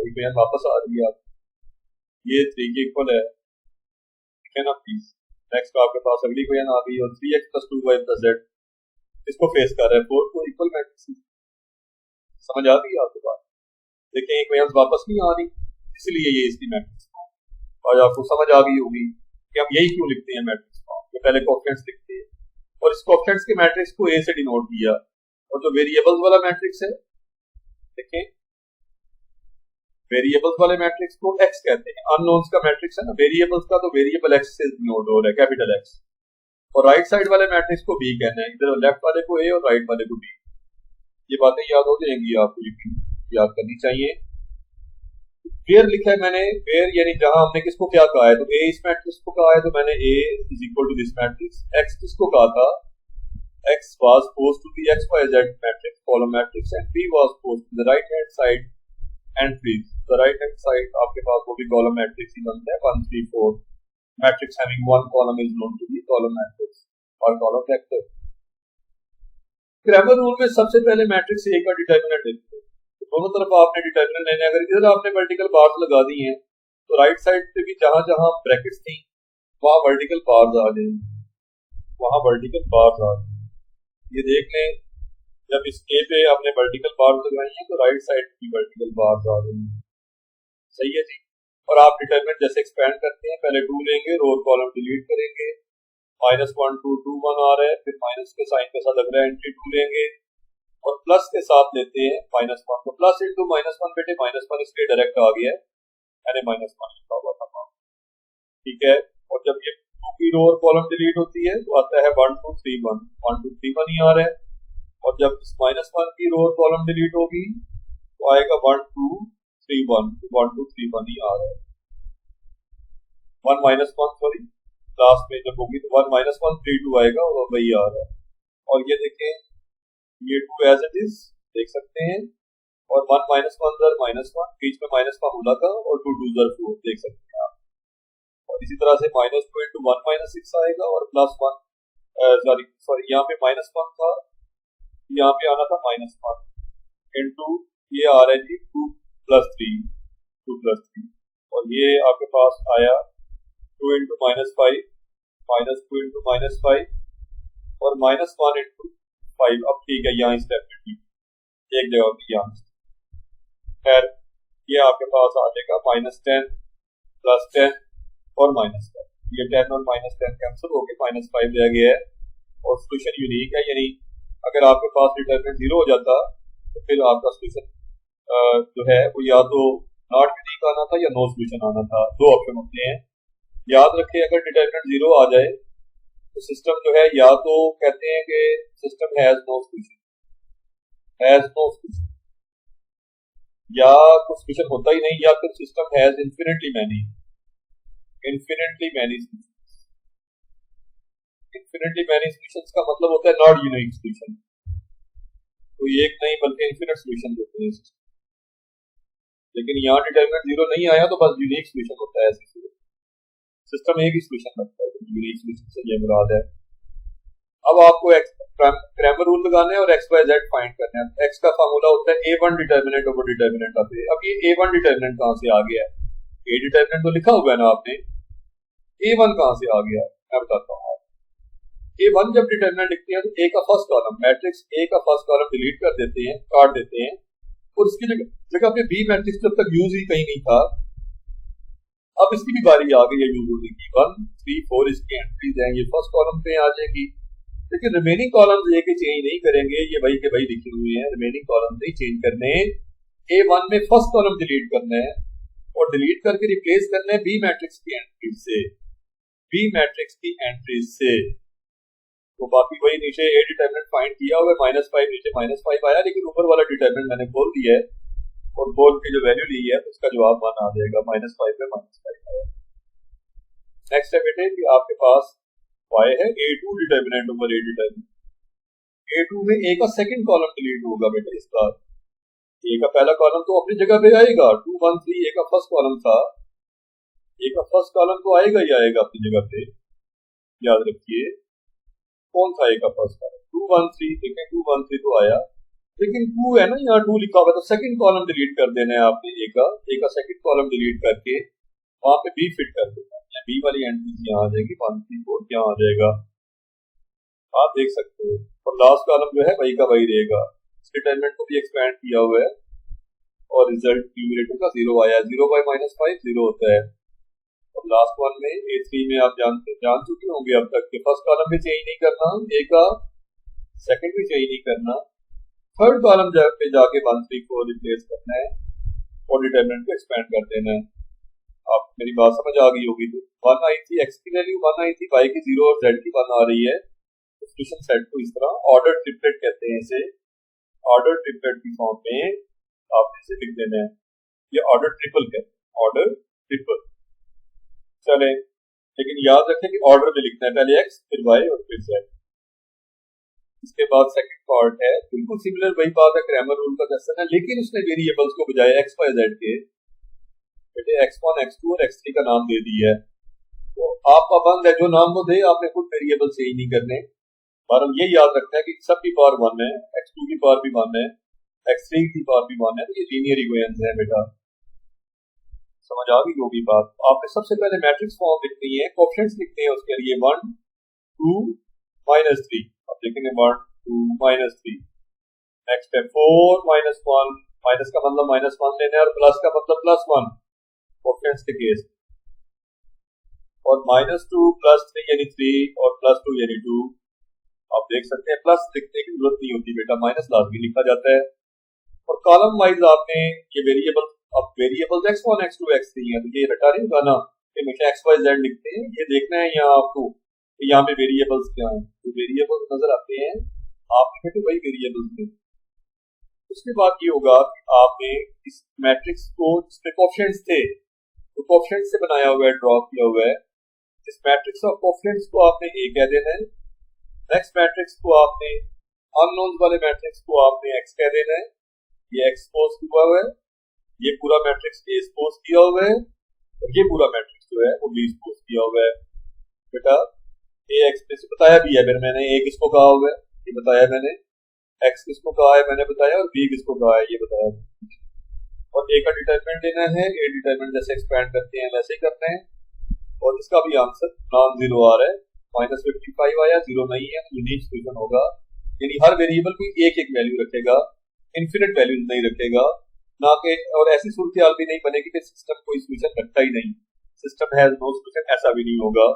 इक्वेशन वापस आ रही है आप, ये 3 के इक्वल है, ठीक है ना प्लीज। नेक्स्ट आपके पास अगली इक्वेशन आ गई, और 3x + 2y + z इसको फेस कर रहा है 4 को इक्वल मैट्रिसेस। समझ आ गई आपको बात, देखिए इक्वेशन वापस नहीं आ रही, इसलिए ये इसकी मैट्रिक्स फॉर्म, और आपको समझ आ गई होगी कि हम यही क्यों लिखते हैं मैट्रिक्स फॉर्म, कि पहले कोएफिशिएंट्स लिखते हैं और इस कोएफिशिएंट्स के मैट्रिक्स को a से डिनोट किया, और जो वेरिएबल्स वाला मैट्रिक्स है, देखें वेरिएबल्स वाले मैट्रिक्स को x कहते हैं, अननोन्स का मैट्रिक्स है ना, वेरिएबल्स का तो वेरिएबल x से डिनोट हो रहा है, कैपिटल X, और राइट साइड वाले मैट्रिक्स को b कहना है, इधर लेफ्ट वाले को a और राइट वाले को b। ये बातें याद हो जाएंगी, आपको याद करनी चाहिए। वेयर लिखा है मैंने, वेयर यानी जहां हमने किसको क्या कहा है, तो ए इस मैट्रिक्स को कहा है तो मैंने A is equal to this matrix. X किसको कहा था, x was posed to the xyz matrix column matrix and p was posed to the right hand side entries. The right hand side आपके पास वो भी column matrix ही बनता है 1 3 4 matrix having one column is known to be column matrix और column vector। Cramer rule में सबसे पहले matrix A का डिटरमिनेंट लिखते हैं, तो दोनों तरफ आपने डिटरमिनेंट लेने, अगर इधर आपने वर्टिकल बार्स लगा दी हैं तो राइट साइड पे भी जहां जहां ब्रैकेट्स थी वहां वर्टिकल बार्स आ जाएंगे, वहां वर्टिकल बार्स आ जाएंगे। ये देख लें, जब इस ए पे आपने वर्टिकल बार्स लगाई है तो राइट साइड की वर्टिकल बार्स आ रही है, सही है जी। और आप डिटरमिनेंट जैसे एक्सपेंड करते हैं, पहले 2 लेंगे, रो कॉलम डिलीट करेंगे, -1 2 2 1 आ रहा है, फिर माइनस के साइन के साथ अगला एंट्री 2 लेंगे और प्लस के साथ लेते हैं -1, तो प्लस इंटू -1 बेटे -1 इसलिए डायरेक्ट आ गया है, मैंने -1 लिखा हुआ था, ठीक है। और जब ये 2 की रो और कॉलम डिलीट होती है तो आता है 1 2 3 1, 1 2 3 1 ही आ रहा है। और जब -1 की रो और कॉलम डिलीट होगी तो आएगा 1 2 3 1, 1 2 3 1 ही आ रहा है। 1 -1 सॉरी लास्ट में जब होगी तो 1 -1 3 2 आएगा और वही आ रहा है। और ये देखें, ये 2 एज इट इज देख सकते हैं, और 1 -1 दर -1 बीच में माइनस का होला था और 2 2 दर 4 देख सकते हैं आप। और इसी तरह से -2 इंटू 1 -6 आएगा और +1 सॉरी यहाँ पे -1 था, यहाँ पे आना था -1 इंटू ये आ रहा है जी 2 + 3 और ये आपके पास आया 2 इंटू -5 -2 इंटू -5 और -1 इंटू 5। अब ठीक है, यहाँ स्टेप एक जगह पे यहाँ, खैर ये आपके पास आ जाएगा -10 +10 और -10, ये 10 और -10 कैंसिल हो गए, -5 रह गया है और सोल्यूशन यूनिक है, यानी अगर आपके पास डिटरमिनेंट 0 हो जाता तो फिर आपका सोल्यूशन जो है वो या तो नॉट यूनिक आना था या नो सोल्यूशन आना था, दो ऑप्शन होते हैं। याद रखें, अगर डिटरमिनेंट 0 आ जाए तो सिस्टम जो है या तो कहते हैं कि सिस्टम हैज नो सोल्यूशन, या कुछ सोल्यूशन होता ही नहीं, या फिर system has infinitely many solutions का मतलब होता है नॉट यूनिक सॉल्यूशन, तो एक नहीं बल्कि इन्फिनिट सॉल्यूशन होते हैं। लेकिन यहाँ डिटरमिनेंट 0 नहीं आया तो बस यूनिक सॉल्यूशन होता है, ऐसे सिस्टम एक ही सॉल्यूशन रखता है, यूनिक सॉल्यूशन से ये मुराद है। अब आपको क्रैमर रूल लगाना है और x y z फाइंड करना है। x का फार्मूला होता है a1 determinant over determinant of a। अब ये a1 डिटरमिनेंट कहां से आ गया है, a डिटरमिनेंट तो लिखा हुआ है ना आपने, a1 कहां से आ गया मैं बताता हूँ। a1 जब डिटरमिनेंट लिखते हैं तो a का फर्स्ट कॉलम, मैट्रिक्स a का फर्स्ट कॉलम डिलीट कर देते हैं, काट देते हैं, और उसकी जगह पे b मैट्रिक्स जब तक यूज ही कहीं नहीं था, अब इसकी भी बारी आ गई है यूज होने की। 1 3 4 इसकी एंट्रीज हैं, ये फर्स्ट कॉलम पे आ जाएगी, लेकिन रिमेनिंग कॉलम्स ये चेंज नहीं करेंगे, ये वही के वही लिखे हुए हैं, रिमेनिंग कॉलम नहीं चेंज करने। a1 में फर्स्ट कॉलम डिलीट करना है और डिलीट करके रिप्लेस करना है b मैट्रिक्स की एंट्रीज से, तो बाकी वही नीचे a डिटरमिनेंट फाइंड किया हुआ है, -5 नीचे -5 आया, लेकिन ऊपर वाला डिटरमिनेंट मैंने बोल दिया है और बोल की जो वैल्यू ली है उसका जवाब 1 आ जाएगा, -5 में -5 आया। नेक्स्ट है बेटे कि आपके पास y है a2 determinant over a determinant, a2 में a का सेकंड कॉलम डिलीट होगा बेटे, इस बार a का पहला कॉलम तो अपनी जगह पे आएगा, 2 1 3 a का फर्स्ट कॉलम था, a का फर्स्ट कॉलम तो आएगा ही आएगा अपनी जगह पे, याद रखिए कौन था a का फर्स्ट कॉलम, 2 1 3, देखें 2 1 3 तो आया, लेकिन 2 है ना, यहाँ 2 लिखा हुआ है तो सेकंड कॉलम डिलीट कर देना है आपने, a का सेकंड कॉलम डिलीट करके वहां पे b फिट कर देना है, b वाली एंट्री यहाँ आ जाएगी, 1 3 4 यहाँ आ जाएगा, आप देख सकते हो। और लास्ट कॉलम जो है वही का वही रहेगा, डिटरमिनेंट को भी एक्सपेंड किया हुआ है और रिजल्ट न्यूमरेटर का 0 आया, 0 बाय -5 0 होता है। और लास्ट वन में a3 में आप जान चुके होंगे अब तक कि फर्स्ट कॉलम भी चेंज नहीं करना, a का सेकंड भी चेंज नहीं करना, थर्ड कॉलम पे जाके 1 3 4 रिप्लेस करना है और डिटरमिनेंट को एक्सपेंड कर देना है। आप मेरी बात समझ आ गई होगी। तो 1 आई थी x की वैल्यू, 1 आई थी y की 0 और z की 1 आ रही है, सॉल्यूशन सेट को इस तरह ऑर्डर ट्रिपलेट कहते हैं, इसे ऑर्डर ट्रिपलेट की फॉर्म में आपने इसे लिख देना है, ये ऑर्डर ट्रिपल कहते हैं। Order triple. चले, लेकिन याद रखें कि ऑर्डर में लिखना है, पहले एक्स फिर वाई और फिर जेड। इसके बाद सेकंड पार्ट है, बिल्कुल सिमिलर वही बात है, क्रैमर रूल का क्वेश्चन है, लेकिन उसने वेरिएबल्स को बजाय एक्स वाई जेड के बेटे x1 x2 और x3 का नाम दे दिया है। तो आप पाबंद है, जो नाम वो दे आपने खुद वेरिएबल चेंज नहीं करने, और हम ये याद रखना है कि सब की पावर 1 है, x2 की पावर भी 1 है, x3 की पावर भी 1 है, तो ये लीनियर इक्वेशंस है बेटा। समझ आ गई होगी बात। आपने सबसे पहले मैट्रिक्स फॉर्म लिखनी है, कोएफिशिएंट्स लिखते हैं उसके लिए 1 2 -3। अब लिखेंगे 1 2 -3। नेक्स्ट है 4 -1, माइनस का मतलब -1 लेना है और प्लस का मतलब +1 कोएफिशिएंट्स के केस, और -2 +3 यानी 3 और +2 यानी 2। आप देख सकते हैं प्लस लिखने की जरूरत नहीं होती बेटा, माइनस लाजमी लिखा जाता है। और कॉलम वाइज आपने ये वेरिएबल, अब वेरिएबल x1 x2 x3 है, तो ये रटा नहीं होगा ना कि हमेशा x y z लिखते हैं, ये देखना है यहाँ आपको कि यहाँ पे वेरिएबल्स क्या हैं, तो वेरिएबल्स नजर आते हैं, आप लिखे वही वेरिएबल्स हैं। उसके बाद ये होगा कि आपने इस मैट्रिक्स को जिसमें कोएफिशिएंट्स थे तो कोएफिशिएंट्स से बनाया हुआ है, ड्रॉ किया हुआ है, इस मैट्रिक्स ऑफ कोएफिशिएंट्स को आपने ए कह देना है। नेक्स्ट मैट्रिक्स को आपने, अननोन्स वाले मैट्रिक्स को आपने x कह देना है, ये x सपोज हुआ है, ये पूरा मैट्रिक्स ए सपोज किया हुआ है, और ये पूरा मैट्रिक्स जो है वो बी सपोज किया हुआ है। बेटा ए एक्स में से बताया भी है फिर मैंने, ए किसको कहा हुआ है ये बताया मैंने, x किसको कहा है मैंने बताया, और b किसको कहा है ये बताया। और a का डिटरमिनेंट लेना है, a डिटरमिनेंट जैसे एक्सपैंड करते हैं वैसे ही करना है, और इसका भी आंसर नॉन जीरो आ रहा है, -55 आया, जीरो नहीं है, यूनिक सोल्यूशन होगा। यानी हर वेरिएबल की एक एक वैल्यू रखेगा, इनफिनिट वैल्यू नहीं रखेगा ना कि, और ऐसी सूरत हाल भी नहीं बनेगी कि सिस्टम कोई सोल्यूशन रखता ही नहीं, सिस्टम हैज नो सोल्यूशन, ऐसा भी नहीं होगा।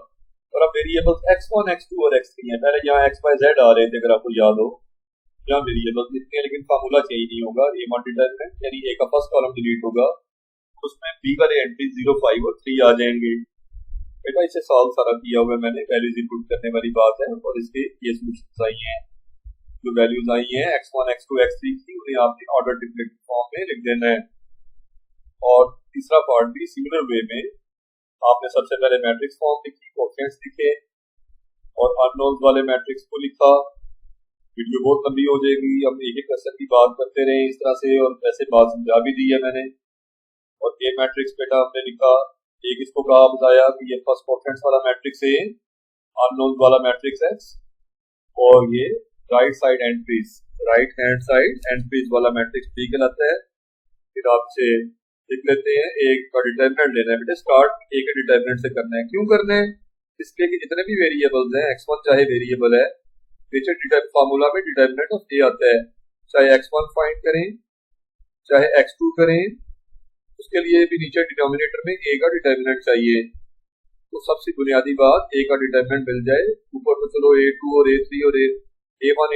और अब वेरिएबल्स x1 x2 और x3 है, पहले यहाँ x y z आ रहे थे अगर आपको याद हो, यहाँ वेरिएबल्स लिखते हैं लेकिन फार्मूला चेंज नहीं होगा, a1 डिटरमिनेंट यानी a का फर्स्ट कॉलम डिलीट होगा, उसमें b वाले एंट्री 0 5 और 3 आ जाएंगे। बेटा इसे सॉल्व सारा किया हुआ है मैंने, वैल्यूज इनपुट करने वाली बात है, और इसके ये सॉल्यूशंस आई हैं, जो वैल्यूज आई हैं x1 x2 x3 की, उन्हें आपने ऑर्डर ट्रिपलेट फॉर्म में लिख देना है। और तीसरा पार्ट भी सिमिलर वे में, आपने सबसे पहले मैट्रिक्स फॉर्म लिखी, कोएफिशिएंट्स लिखे, और अननोन्स वाले मैट्रिक्स को लिखा। वीडियो बहुत लंबी हो जाएगी, हम एक एक क्वेश्चन की बात करते रहे इस तरह से, और वैसे बात समझा भी दी है मैंने। और ये मैट्रिक्स बेटा हमने लिखा, एक इसको कहा बताया कि ये फर्स्ट कोएफिशिएंट्स वाला मैट्रिक्स है, अननोन वाला मैट्रिक्स है, और ये right side entries, right hand side entries वाला मैट्रिक्स बी कहलाता है। फिर आपसे लिख लेते हैं एक का डिटरमिनेंट लेना है बेटा, स्टार्ट एक डिटरमिनेंट से करना है। क्यों करना है? इसलिए कि जितने भी वेरिएबल्स हैं, x1 चाहे वेरिएबल है, नीचे फार्मूला में डिटरमिनेंट ऑफ ए आता है, चाहे x1 फाइंड करें चाहे x2 करें, उसके लिए भी नीचे डिनोमिनेटर में a का डिटरमिनेंट चाहिए। तो सबसे बुनियादी बात, a का डिटरमिनेंट मिल जाए, ऊपर तो चलो a2 और a3 और a1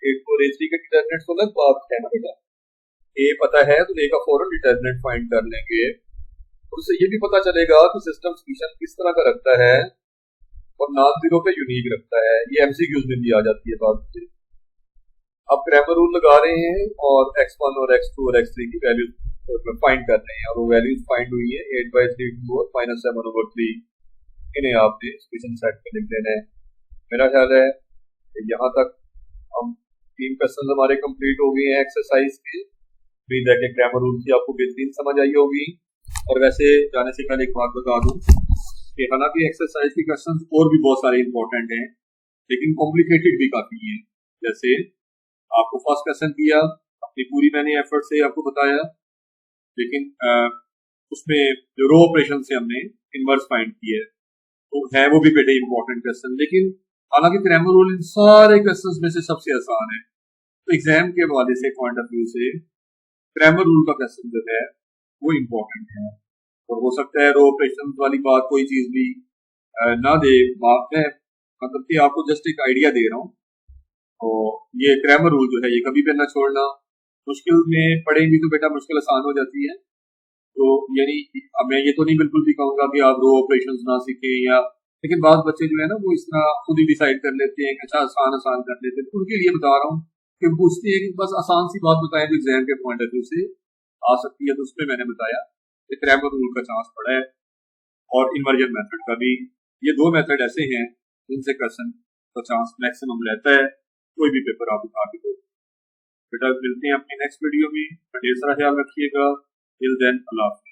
a2 और a3 के डिटरमिनेंट तो अलग बात है ना बेटा, a पता है तो a का फौरन डिटरमिनेंट फाइंड कर लेंगे। उससे ये भी पता चलेगा कि सिस्टम सोल्यूशन किस तरह का रखता है और नॉन जीरो पे यूनिक रखता है, ये एमसीक्यूज में भी आ जाती है बात। अब क्रैमर रूल लगा रहे हैं और x1 और x2 और x3 की वैल्यू फाइंड कर रहे हैं, और वो वैल्यूज फाइंड हुई है 8/3 और -7/3, इन्हें आपने सोल्यूशन सेट पे लिख देना है। मेरा ख्याल है यहाँ तक हम 3 क्वेश्चन हमारे कंप्लीट हो गए हैं एक्सरसाइज के। उम्मीद है कि क्रैमर रूल की आपको बेहतरीन समझ आई होगी। और वैसे जाने से पहले एक बात बता दूं कि हालांकि एक्सरसाइज के क्वेश्चन और भी बहुत सारे इंपॉर्टेंट हैं, लेकिन कॉम्प्लिकेटेड भी काफी हैं। जैसे आपको फर्स्ट क्वेश्चन किया, अपनी पूरी मैंने एफर्ट से आपको बताया, लेकिन उसमें जो रो ऑपरेशन से हमने इनवर्स फाइंड किया है, तो है वो भी बेटे इंपॉर्टेंट क्वेश्चन। लेकिन हालांकि क्रैमर रूल इन सारे क्वेश्चंस में से सबसे आसान है, तो एग्जाम के हवाले से पॉइंट ऑफ व्यू से क्रैमर रूल का क्वेश्चन जो है वो इम्पोर्टेंट है। और हो सकता है रो ऑपरेशन वाली बात कोई चीज भी ना दे, बात है मतलब कि आपको जस्ट एक आइडिया दे रहा हूँ। तो ये क्रैमर रूल जो है ये कभी भी ना छोड़ना, मुश्किल में पड़ेगी तो बेटा मुश्किल आसान हो जाती है। तो यानी मैं ये तो नहीं बिल्कुल भी कहूंगा कि आप रो ऑपरेशंस ना सीखें, या लेकिन बाद बच्चे जो है ना वो इस तरह खुद ही डिसाइड कर लेते हैं, अच्छा आसान कर लेते हैं, तो उनके लिए बता रहा हूँ कि पूछते हैं कि बस आसान सी बात बताएं जो एग्जाम के पॉइंट ऑफ व्यू से आ सकती है, तो उसमें मैंने बताया क्रैमर रूल का चांस पड़ा है और इन्वर्जन मेथड का भी। ये दो मेथड ऐसे हैं जिनसे क्वेश्चन का चांस मैक्सिमम रहता है, कोई भी पेपर आप उठा के दो। बेटा मिलते हैं अपनी नेक्स्ट वीडियो में, ढेर सारा ख्याल रखिएगा। टिल देन अल्लाह हाफ़िज़।